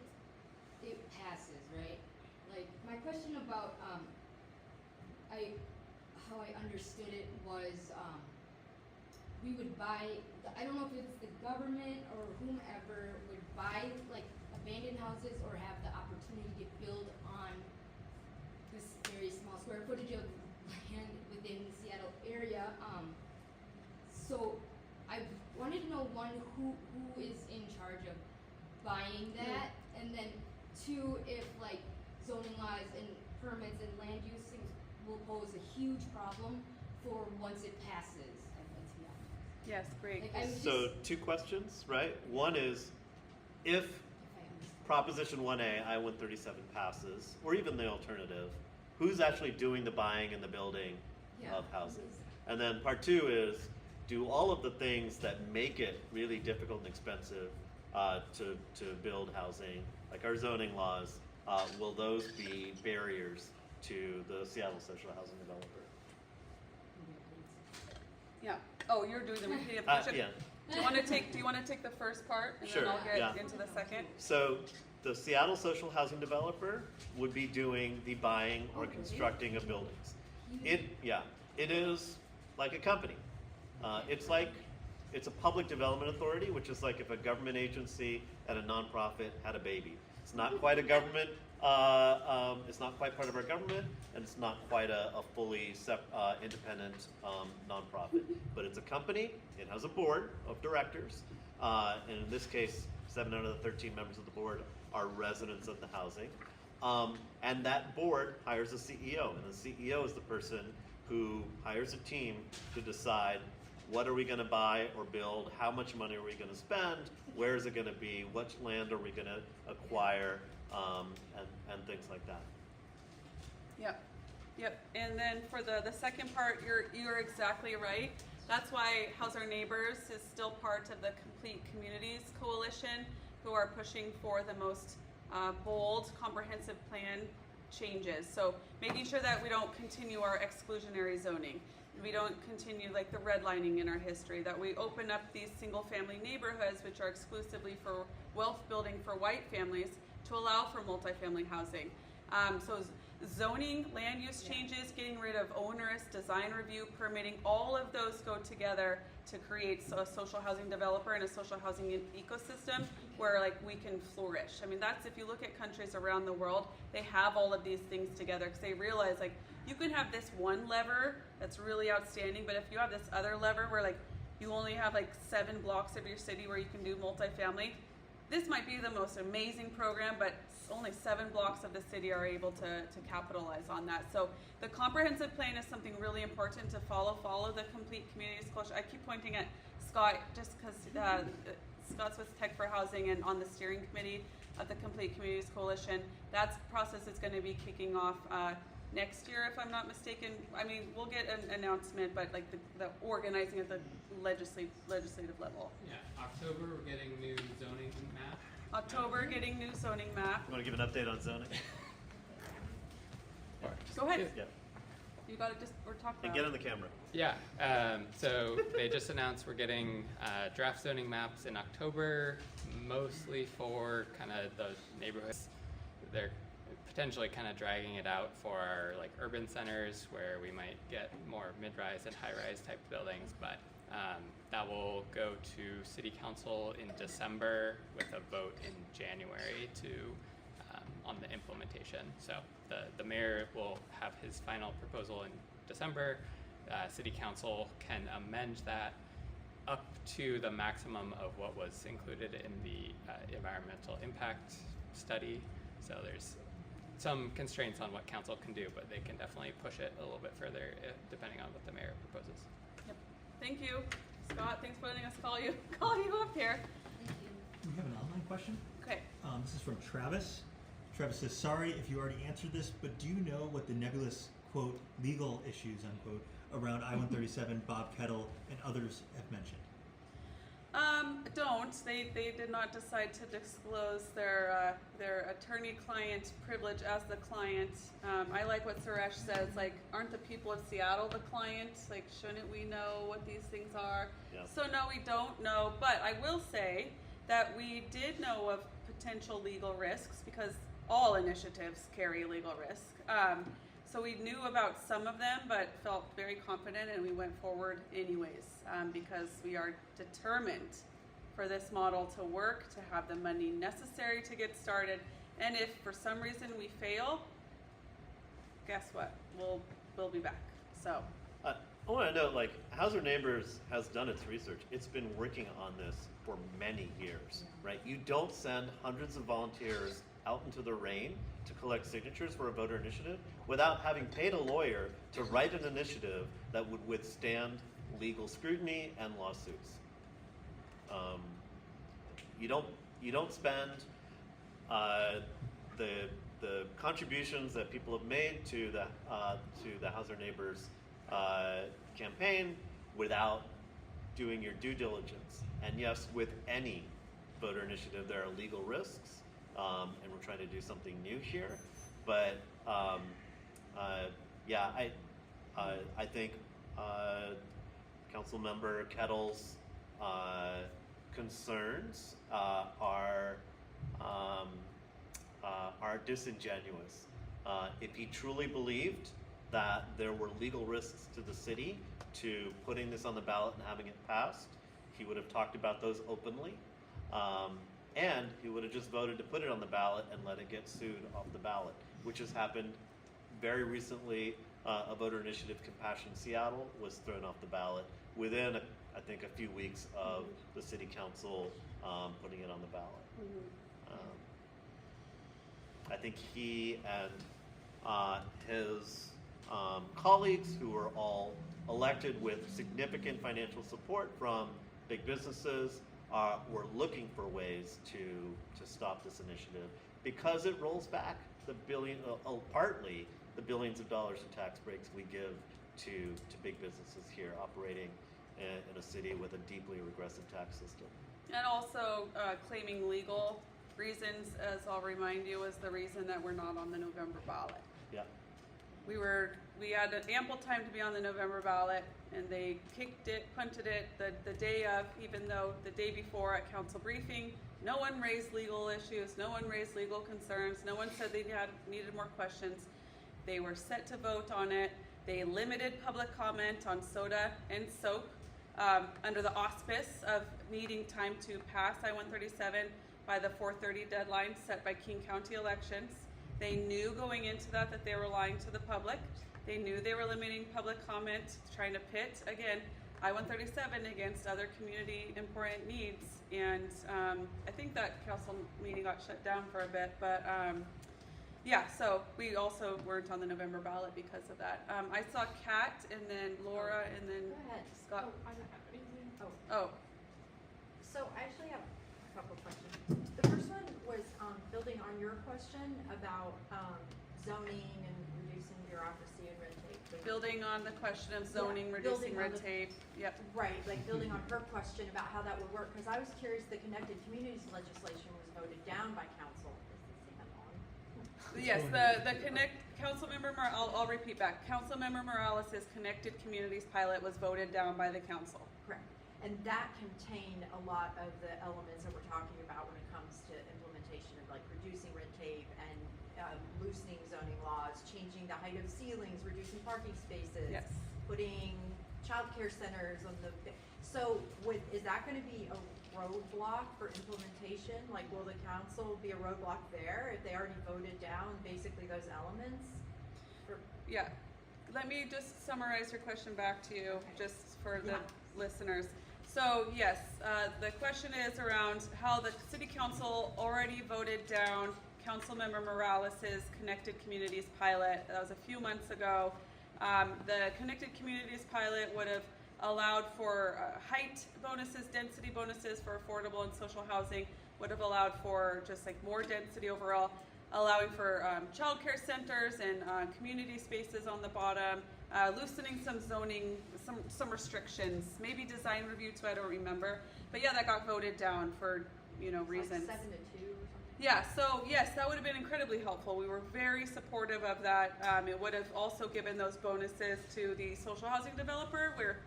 it passes, right? Like, my question about, how I understood it was, we would buy, I don't know if it's the government or whomever would buy, like, abandoned houses or have the opportunity to build on this very small square footage of land within the Seattle area. So I wanted to know, one, who is in charge of buying that, and then two, if like zoning laws and permits and land use things will pose a huge problem for once it passes. I'd like to be honest. Yes, great. Like, I'm So just, two questions, right? One is, if if I understand. Proposition 1A, I-137 passes, or even the alternative, who's actually doing the buying and the building Yeah. of houses? And then part two is, do all of the things that make it really difficult and expensive to build housing, like our zoning laws, will those be barriers to the Seattle social housing developer? Yeah. Oh, you're doing the repeating of the question. Yeah. Do you want to take the first part and Sure, then I'll get yeah. into the second? So the Seattle social housing developer would be doing the buying or constructing of buildings. It is like a company. It's a public development authority, which is like if a government agency and a nonprofit had a baby. It's not quite a government. It's not quite part of our government, and it's not quite a fully independent nonprofit. But it's a company. It has a board of directors, and in this case, 7 out of the 13 members of the board are residents of the housing. And that board hires a CEO, and the CEO is the person who hires a team to decide what are we going to buy or build, how much money are we going to spend, where is it going to be, what land are we going to acquire, and things like that. Yep. And then for the second part, you're exactly right. That's why House Our Neighbors is still part of the Complete Communities Coalition, who are pushing for the most bold, comprehensive plan changes. So making sure that we don't continue our exclusionary zoning. We don't continue like the redlining in our history, that we open up these single family neighborhoods, which are exclusively for wealth building for white families, to allow for multifamily housing. So zoning, land use changes, getting rid of onerous design review, permitting, all of those go together to create a social housing developer and a social housing ecosystem where like we can flourish. I mean, that's, if you look at countries around the world, they have all of these things together because they realize like you can have this one lever that's really outstanding, but if you have this other lever where like you only have like 7 blocks of your city where you can do multifamily, this might be the most amazing program, but only 7 blocks of the city are able to capitalize on that. So the comprehensive plan is something really important to follow the Complete Communities Coalition. I keep pointing at Scott just because Scott's with Tech for Housing and on the steering committee of the Complete Communities Coalition. That process is going to be kicking off next year, if I'm not mistaken. I mean, we'll get an announcement, but like the organizing at the legislative level. Yeah, October we're getting new zoning map. October, getting new zoning map. You want to give an update on zoning? Go ahead. Yeah. You got to just, we're talking And about get it. on the camera. Yeah, so they just announced we're getting draft zoning maps in October, mostly for kind of the neighborhoods. They're potentially kind of dragging it out for our like urban centers where we might get more mid-rise and high-rise type buildings, but that will go to City Council in December with a vote in January to on the implementation. So the mayor will have his final proposal in December. City council can amend that up to the maximum of what was included in the environmental impact study. So there's some constraints on what council can do, but they can definitely push it a little bit further depending on what the mayor proposes. Yep. Thank you, Scott. Thanks for letting us call you up here. Thank you. We have an online question. Okay. This is from Travis. Travis says, sorry if you already answered this, but do you know what the nebulous, quote, legal issues, unquote, around I-137, Bob Kettle, and others have mentioned? Don't. They did not decide to disclose their attorney-client privilege as the client. I like what Suresh says, like, aren't the people of Seattle the client? Like, shouldn't we know what these things are? Yeah. So no, we don't know, but I will say that we did know of potential legal risks because all initiatives carry legal risk. So we knew about some of them, but felt very confident, and we went forward anyways because we are determined for this model to work, to have the money necessary to get started. And if for some reason we fail, guess what? We'll be back. So. I want to note, like, Hauser Neighbors has done its research. It's been working on this for many years, right? You don't send hundreds of volunteers out into the rain to collect signatures for a voter initiative without having paid a lawyer to write an initiative that would withstand legal scrutiny and lawsuits. You don't spend the contributions that people have made to the Hauser Neighbors campaign without doing your due diligence. And yes, with any voter initiative, there are legal risks, and we're trying to do something new here. But yeah, I think Councilmember Kettle's concerns are disingenuous. If he truly believed that there were legal risks to the city to putting this on the ballot and having it passed, he would have talked about those openly, and he would have just voted to put it on the ballot and let it get sued off the ballot, which has happened very recently. A voter initiative, Compassion Seattle, was thrown off the ballot within, I think, a few weeks of the city council putting it on the ballot. I think he and his colleagues, who were all elected with significant financial support from big businesses, were looking for ways to stop this initiative because it rolls back the partly the billions of dollars in tax breaks we give to big businesses here operating in a city with a deeply regressive tax system. And also claiming legal reasons, as I'll remind you, is the reason that we're not on the November ballot. Yeah. We had an ample time to be on the November ballot, and they punted it the day of, even though the day before at council briefing, no one raised legal issues, no one raised legal concerns, no one said they needed more questions. They were set to vote on it. They limited public comment on soda and soap under the auspice of needing time to pass I-137 by the 4:30 deadline set by King County elections. They knew going into that they were lying to the public. They knew they were limiting public comment, trying to pit, again, I-137 against other community important needs. And I think that council meeting got shut down for a bit, but yeah, so we also weren't on the November ballot because of that. I saw Kat, and then Laura, and then Go ahead. Scott. I don't have anything. Oh, So I actually have a couple of questions. The first one was building on your question about zoning and reducing bureaucracy and red tape. building on the question of zoning, Yeah, reducing building on red the- tape. Yep. Right, like building on her question about how that would work, because I was curious, the Connected Communities legislation was voted down by council. Is this even on? Yes, the Councilmember I'll repeat back. Councilmember Morales' Connected Communities pilot was voted down by the council. Correct. And that contained a lot of the elements that we're talking about when it comes to implementation of like reducing red tape and loosening zoning laws, changing the height of ceilings, reducing parking spaces, Yes. putting child care centers on the, so is that gonna be a roadblock for implementation? Like, will the council be a roadblock there if they already voted down basically those elements? Yeah. Let me just summarize your question back to you, just for the listeners. So yes, the question is around how the city council already voted down Councilmember Morales's Connected Communities pilot. That was a few months ago. The Connected Communities pilot would have allowed for height bonuses, density bonuses for affordable and social housing, would have allowed for just like more density overall, allowing for child care centers and community spaces on the bottom, loosening some zoning, some restrictions, maybe design review too, I don't remember. But yeah, that got voted down for, reasons. Like 7-2 or something? Yeah, so yes, that would have been incredibly helpful. We were very supportive of that. It would have also given those bonuses to the social housing developer where,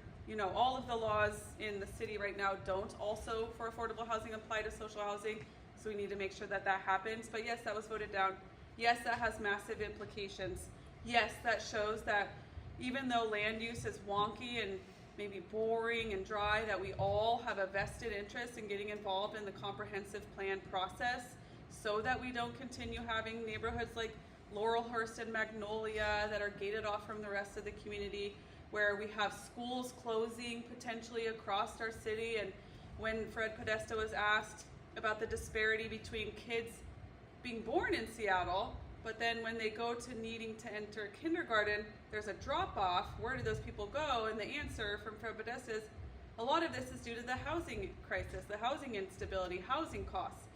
all of the laws in the city right now don't also for affordable housing apply to social housing. So we need to make sure that that happens. But yes, that was voted down. Yes, that has massive implications. Yes, that shows that even though land use is wonky and maybe boring and dry, that we all have a vested interest in getting involved in the comprehensive plan process so that we don't continue having neighborhoods like Laurelhurst and Magnolia that are gated off from the rest of the community, where we have schools closing potentially across our city. And when Fred Podesta was asked about the disparity between kids being born in Seattle, but then when they go to needing to enter kindergarten, there's a drop-off. Where do those people go? And the answer from Fred Podesta is, a lot of this is due to the housing crisis, the housing instability, housing costs.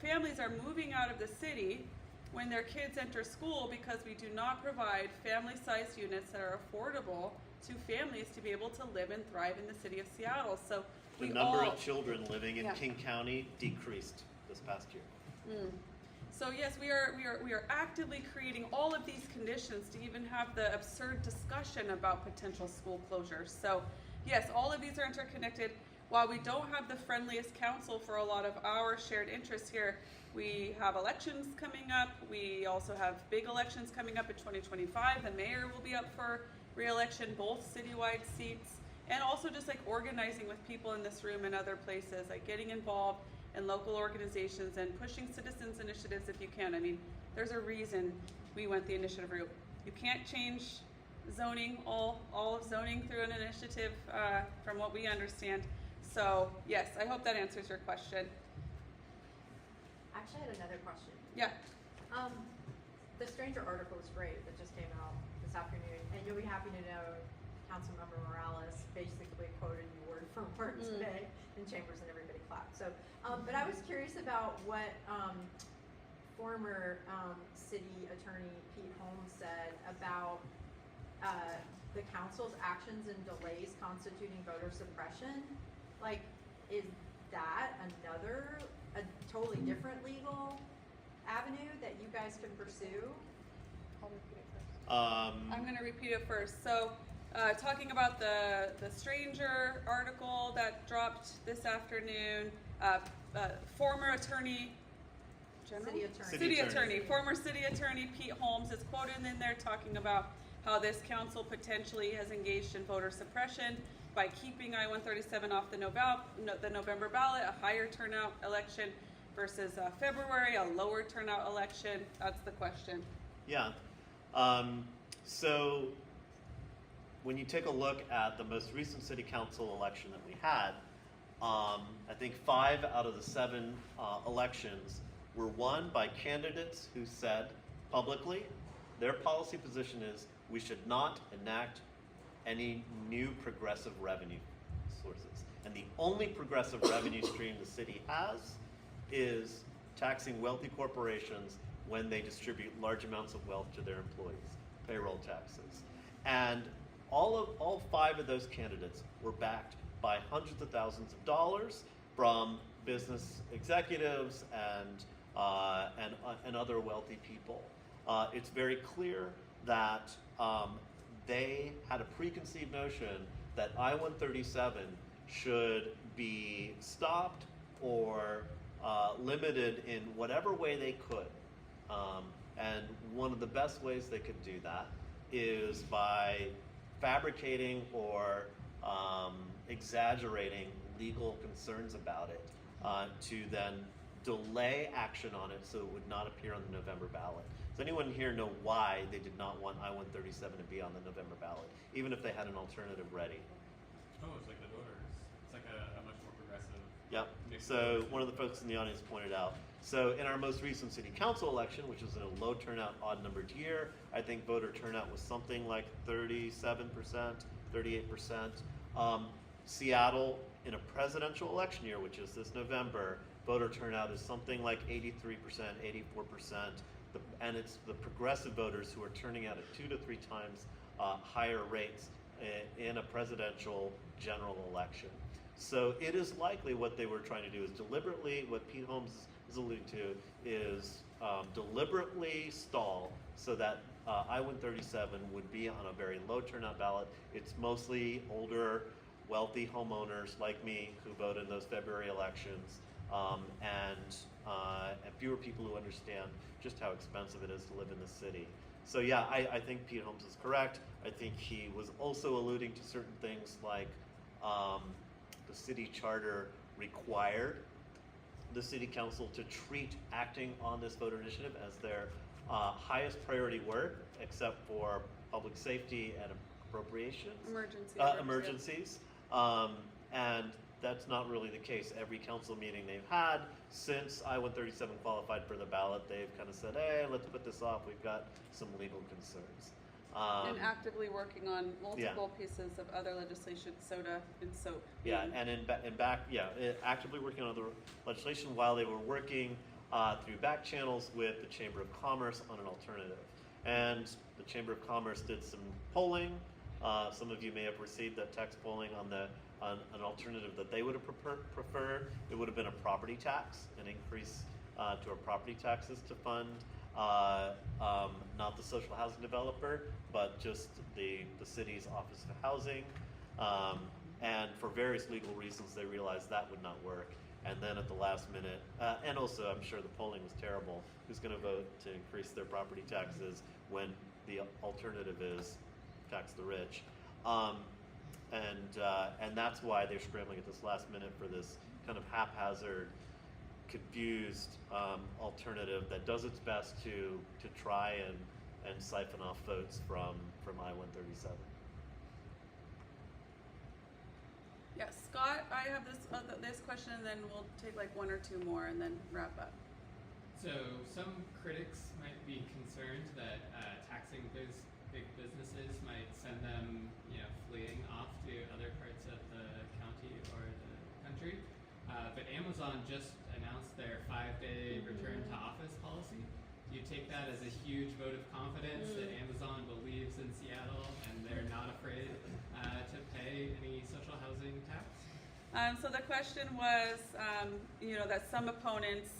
Families are moving out of the city when their kids enter school because we do not provide family-sized units that are affordable to families to be able to live and thrive in the city of Seattle. So the number of children living in King County decreased this past year. So yes, we are actively creating all of these conditions to even have the absurd discussion about potential school closures. So yes, all of these are interconnected. While we don't have the friendliest council for a lot of our shared interests here, we have elections coming up. We also have big elections coming up in 2025. The mayor will be up for re-election, both citywide seats, and also just like organizing with people in this room and other places, like getting involved in local organizations and pushing citizens initiatives if you can. I mean, there's a reason we went the initiative route. You can't change zoning, all of zoning through an initiative from what we understand. So yes, I hope that answers your question. Actually, I had another question. Yeah. The Stranger article was great that just came out this afternoon, and you'll be happy to know Councilmember Morales basically quoted you word for word today in chambers, and everybody clapped. So, but I was curious about what former city attorney Pete Holmes said about the council's actions and delays constituting voter suppression. Like, is that a totally different legal avenue that you guys can pursue? I'll repeat it first. I'm going to repeat it first. So, talking about the Stranger article that dropped this afternoon, former attorney general? City attorney. Former city attorney Pete Holmes is quoted in there talking about how this council potentially has engaged in voter suppression by keeping I-137 off the November ballot, a higher turnout election versus February, a lower turnout election. That's the question. Yeah. So when you take a look at the most recent city council election that we had, I think 5 out of the 7 elections were won by candidates who said publicly their policy position is we should not enact any new progressive revenue sources. And the only progressive revenue stream the city has is taxing wealthy corporations when they distribute large amounts of wealth to their employees, payroll taxes. And all 5 of those candidates were backed by hundreds of thousands of dollars from business executives and other wealthy people. It's very clear that they had a preconceived notion that I-137 should be stopped or limited in whatever way they could. And one of the best ways they could do that is by fabricating or exaggerating legal concerns about it to then delay action on it so it would not appear on the November ballot. Does anyone here know why they did not want I-137 to be on the November ballot, even if they had an alternative ready? Oh, it's like the voters. It's like a much more progressive. Yep. mix of So voters. one of the folks in the audience pointed out. So in our most recent city council election, which was in a low turnout, odd numbered year, I think voter turnout was something like 37%, 38%. Seattle, in a presidential election year, which is this November, voter turnout is something like 83%, 84%. And it's the progressive voters who are turning out at 2 to 3 times higher rates in a presidential general election. So it is likely what they were trying to do is deliberately, what Pete Holmes is alluding to, is deliberately stall so that I-137 would be on a very low turnout ballot. It's mostly older, wealthy homeowners like me who vote in those February elections, and fewer people who understand just how expensive it is to live in the city. So yeah, I think Pete Holmes is correct. I think he was also alluding to certain things like the city charter required the city council to treat acting on this voter initiative as their highest priority work, except for public safety and appropriations. Emergencies. And that's not really the case. Every council meeting they've had since I-137 qualified for the ballot, they've kind of said, hey, let's put this off. We've got some legal concerns. And actively working on multiple pieces of other legislation, soda and soap. Yeah, and actively working on other legislation while they were working through back channels with the Chamber of Commerce on an alternative. And the Chamber of Commerce did some polling. Some of you may have received that text polling on an alternative that they would have preferred. It would have been a property tax, an increase to our property taxes to fund not the social housing developer, but just the city's Office of Housing. And for various legal reasons, they realized that would not work. And then at the last minute, and also I'm sure the polling was terrible, who's going to vote to increase their property taxes when the alternative is tax the rich? And that's why they're scrambling at this last minute for this kind of haphazard, confused alternative that does its best to try and siphon off votes from I-137. Yes, Scott, I have this question, and then we'll take like one or two more, and then wrap up. So some critics might be concerned that taxing big businesses might send them, fleeing off to other parts of the county or the country. But Amazon just announced their 5-day return to office policy. Do you take that as a huge vote of confidence that Amazon believes in Seattle and they're not afraid to pay any social housing tax? So the question was, that some opponents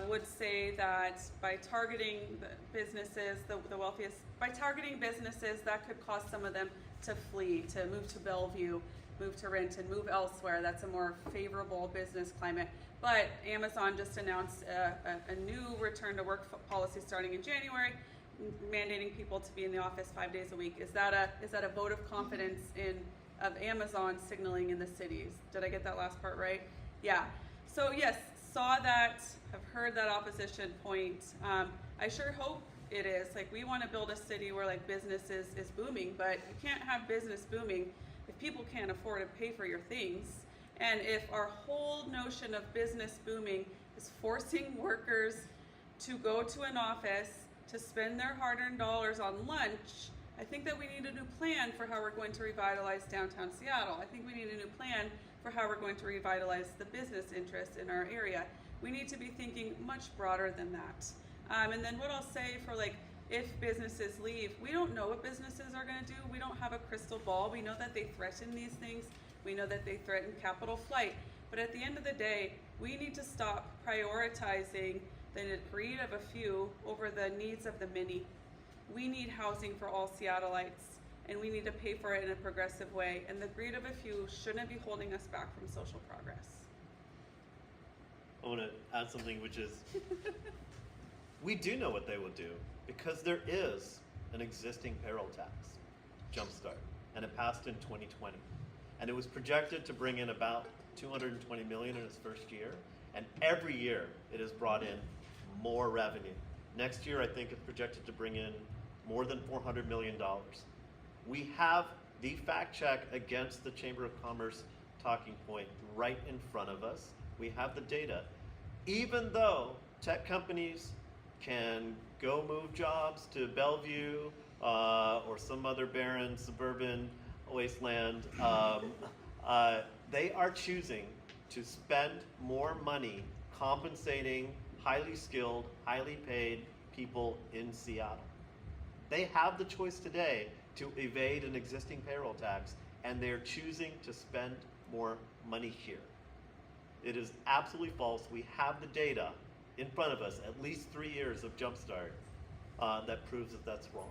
would say that by targeting the businesses, the wealthiest, by targeting businesses, that could cause some of them to flee, to move to Bellevue, move to Renton, move elsewhere. That's a more favorable business climate. But Amazon just announced a new return to work policy starting in January, mandating people to be in the office 5 days a week. Is that a vote of confidence of Amazon signaling in the cities? Did I get that last part right? Yeah. So yes, saw that, have heard that opposition point. I sure hope it is. Like, we want to build a city where business is booming, but you can't have business booming if people can't afford to pay for your things. And if our whole notion of business booming is forcing workers to go to an office to spend their hard-earned dollars on lunch, I think that we need a new plan for how we're going to revitalize downtown Seattle. I think we need a new plan for how we're going to revitalize the business interest in our area. We need to be thinking much broader than that. And then what I'll say for if businesses leave, we don't know what businesses are going to do. We don't have a crystal ball. We know that they threaten these things. We know that they threaten capital flight. But at the end of the day, we need to stop prioritizing the greed of a few over the needs of the many. We need housing for all Seattleites, and we need to pay for it in a progressive way. And the greed of a few shouldn't be holding us back from social progress. I want to add something, which is, we do know what they will do because there is an existing payroll tax, Jumpstart. and it passed in 2020. And it was projected to bring in about 220 million in its first year, and every year it has brought in more revenue. Next year, I think it's projected to bring in more than $400 million. We have the fact check against the Chamber of Commerce talking point right in front of us. We have the data. Even though tech companies can go move jobs to Bellevue or some other barren suburban wasteland, they are choosing to spend more money compensating highly skilled, highly paid people in Seattle. They have the choice today to evade an existing payroll tax, and they're choosing to spend more money here. It is absolutely false. We have the data in front of us, at least 3 years of Jumpstart, that proves that that's wrong.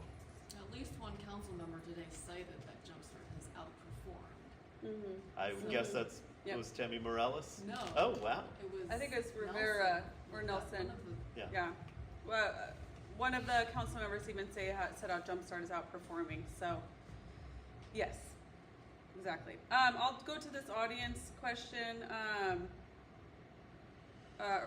At least one council member today cited that Jumpstart has outperformed. I would guess that's was Tammy Morales? No. Oh, wow. It was I think it's Rivera or Nelson. Nelson. Yeah. Yeah. Well, one of the council members even said how Jumpstart is outperforming. So, yes, exactly. I'll go to this audience question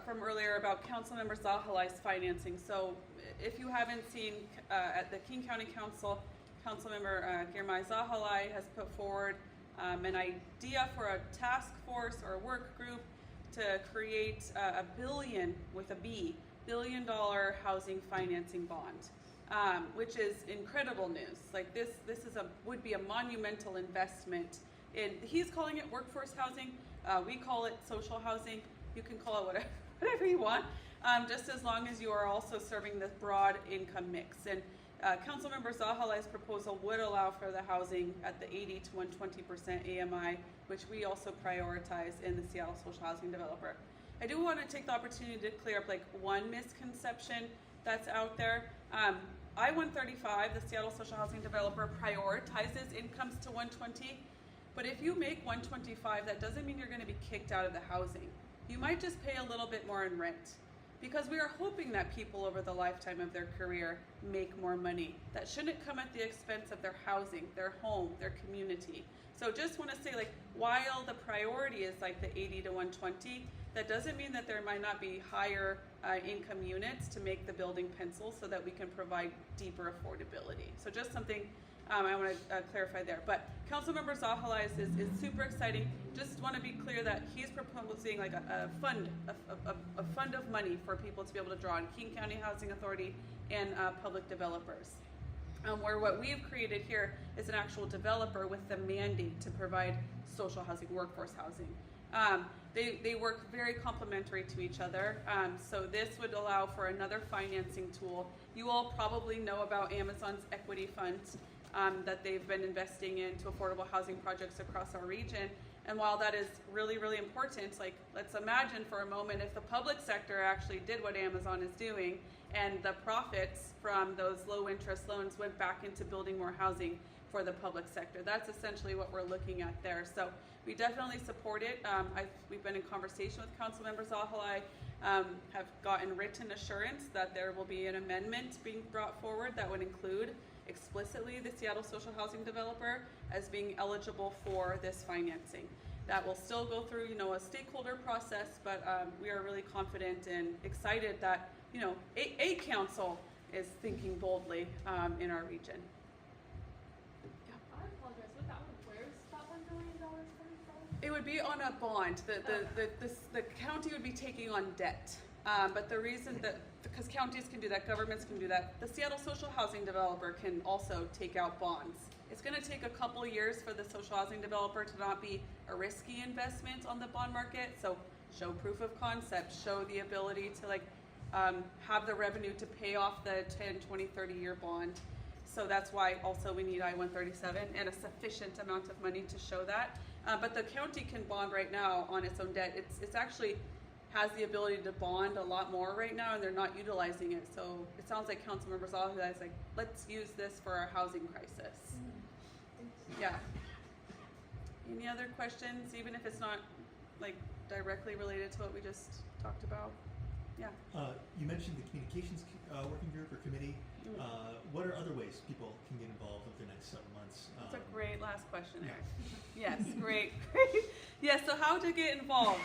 from earlier about Councilmember Zahalai's financing. So, if you haven't seen at the King County Council, Councilmember Girmay Zahalai has put forward an idea for a task force or a work group to create a billion with a B, $1 billion housing financing bond, which is incredible news. Like this would be a monumental investment in. He's calling it workforce housing. We call it social housing. You can call it whatever you want, just as long as you are also serving the broad income mix. And Councilmember Zahalai's proposal would allow for the housing at the 80 to 120% AMI, which we also prioritize in the Seattle Social Housing Developer. I do want to take the opportunity to clear up like one misconception that's out there. I-135, the Seattle Social Housing Developer, prioritizes incomes to 120, but if you make 125, that doesn't mean you're going to be kicked out of the housing. You might just pay a little bit more in rent, because we are hoping that people over the lifetime of their career make more money. That shouldn't come at the expense of their housing, their home, their community. So just want to say, like, while the priority is like the 80 to 120, that doesn't mean that there might not be higher income units to make the building pencil so that we can provide deeper affordability. So just something I want to clarify there. But Councilmember Zahalai is super exciting. Just want to be clear that he's proposing like a fund of money for people to be able to draw on King County Housing Authority and public developers. Where what we've created here is an actual developer with the mandate to provide social housing, workforce housing. They work very complementary to each other. So this would allow for another financing tool. You all probably know about Amazon's equity fund that they've been investing into affordable housing projects across our region. And while that is really, really important, like let's imagine for a moment if the public sector actually did what Amazon is doing and the profits from those low interest loans went back into building more housing for the public sector. That's essentially what we're looking at there. So we definitely support it. We've been in conversation with Councilmember Zahalai, have gotten written assurance that there will be an amendment being brought forward that would include explicitly the Seattle Social Housing Developer as being eligible for this financing. That will still go through, a stakeholder process, but we are really confident and excited that, a council is thinking boldly in our region. I apologize. With that one, where's that $1 billion coming from? It would be on a bond. The county would be taking on debt. But the reason that, because counties can do that, governments can do that, the Seattle Social Housing Developer can also take out bonds. It's going to take a couple years for the social housing developer to not be a risky investment on the bond market. So show proof of concept, show the ability to have the revenue to pay off the 10, 20, 30-year bond. So that's why also we need I-137 and a sufficient amount of money to show that. But the county can bond right now on its own debt. It's actually has the ability to bond a lot more right now, and they're not utilizing it. So it sounds like Councilmember Zahalai is like, let's use this for our housing crisis. Yeah. Any other questions, even if it's not like directly related to what we just talked about? Yeah. You mentioned the communications working group or committee. What are other ways people can get involved over the next 7 months? That's a great last question, Eric. Yes, great. Yeah, so how to get involved?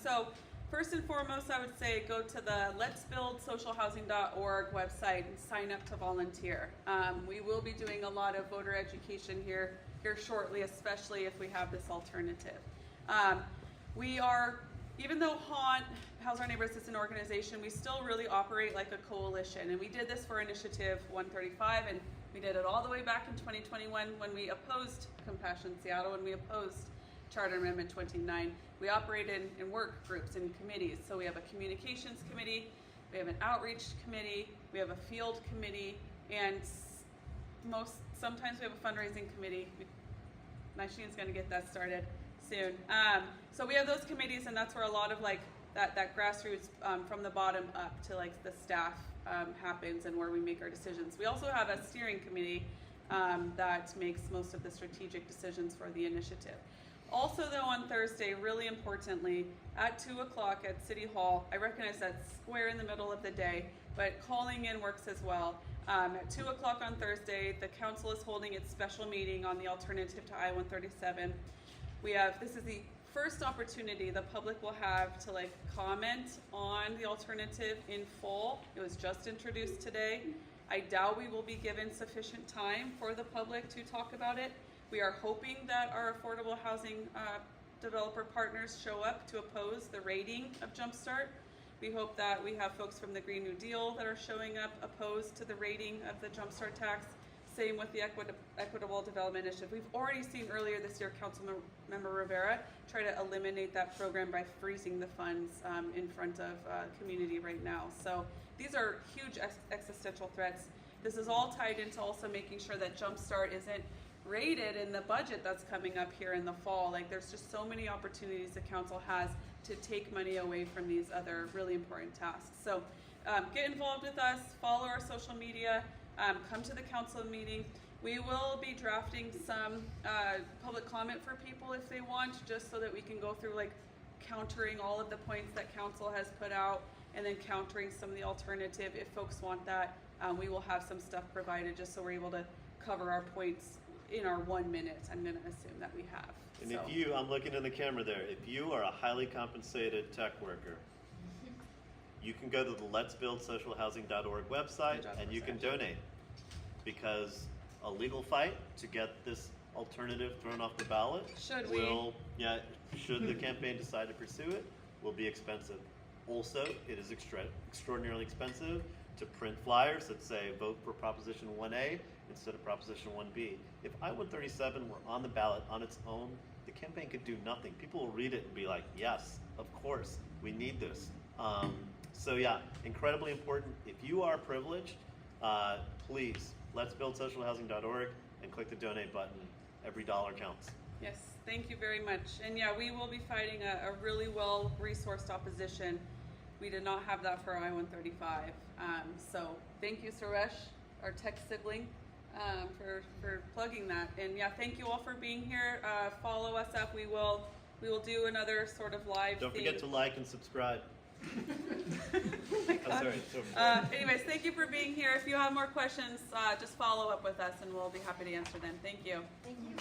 So first and foremost, I would say go to the letsbuildsocialhousing.org website and sign up to volunteer. We will be doing a lot of voter education here shortly, especially if we have this alternative. We are, even though House Our Neighbors is an organization, we still really operate like a coalition. And we did this for Initiative 135, and we did it all the way back in 2021 when we opposed Compassion Seattle and we opposed Charter Amendment 29. We operate in work groups and committees. So we have a communications committee, we have an outreach committee, we have a field committee, and sometimes we have a fundraising committee. Naishine's going to get that started soon. So we have those committees, and that's where a lot of like that grassroots from the bottom up to like the staff happens, and where we make our decisions. We also have a steering committee that makes most of the strategic decisions for the initiative. Also, though, on Thursday, really importantly, at 2 o'clock at City Hall, I recognize that's square in the middle of the day, but calling in works as well. At 2 o'clock on Thursday, the council is holding its special meeting on the alternative to I-137. This is the first opportunity the public will have to like comment on the alternative in full. It was just introduced today. I doubt we will be given sufficient time for the public to talk about it. We are hoping that our affordable housing developer partners show up to oppose the rating of Jumpstart. We hope that we have folks from the Green New Deal that are showing up opposed to the rating of the Jumpstart tax. Same with the Equitable Development Initiative. We've already seen earlier this year Councilmember Rivera try to eliminate that program by freezing the funds in front of community right now. So these are huge existential threats. This is all tied into also making sure that Jumpstart isn't rated in the budget that's coming up here in the fall. Like, there's just so many opportunities the council has to take money away from these other really important tasks. So get involved with us, follow our social media, come to the council meeting. We will be drafting some public comment for people if they want, just so that we can go through like countering all of the points that council has put out, and then countering some of the alternative if folks want that. We will have some stuff provided just so we're able to cover our points in our 1 minute. I'm going to assume that we have. And if you, I'm looking in the camera there, if you are a highly compensated tech worker, you can go to the letsbuildsocialhousing.org website and you can donate, because a legal fight to get this alternative thrown off the ballot should the campaign decide to pursue it, will be expensive. Also, it is extraordinarily expensive to print flyers that say vote for Proposition 1A instead of Proposition 1B. If I-137 were on the ballot on its own, the campaign could do nothing. People will read it and be like, yes, of course, we need this. So yeah, incredibly important. If you are privileged, please, letsbuildsocialhousing.org and click the donate button. Every dollar counts. Yes, thank you very much. And yeah, we will be fighting a really well-resourced opposition. We did not have that for I-135. So thank you, Suresh, our tech sibling, for plugging that. And yeah, thank you all for being here. Follow us up. We will do another sort of live Don't thing. forget to like and subscribe. Oh my God. Anyways, thank you for being here. If you have more questions, just follow up with us and we'll be happy to answer them. Thank you. Thank you.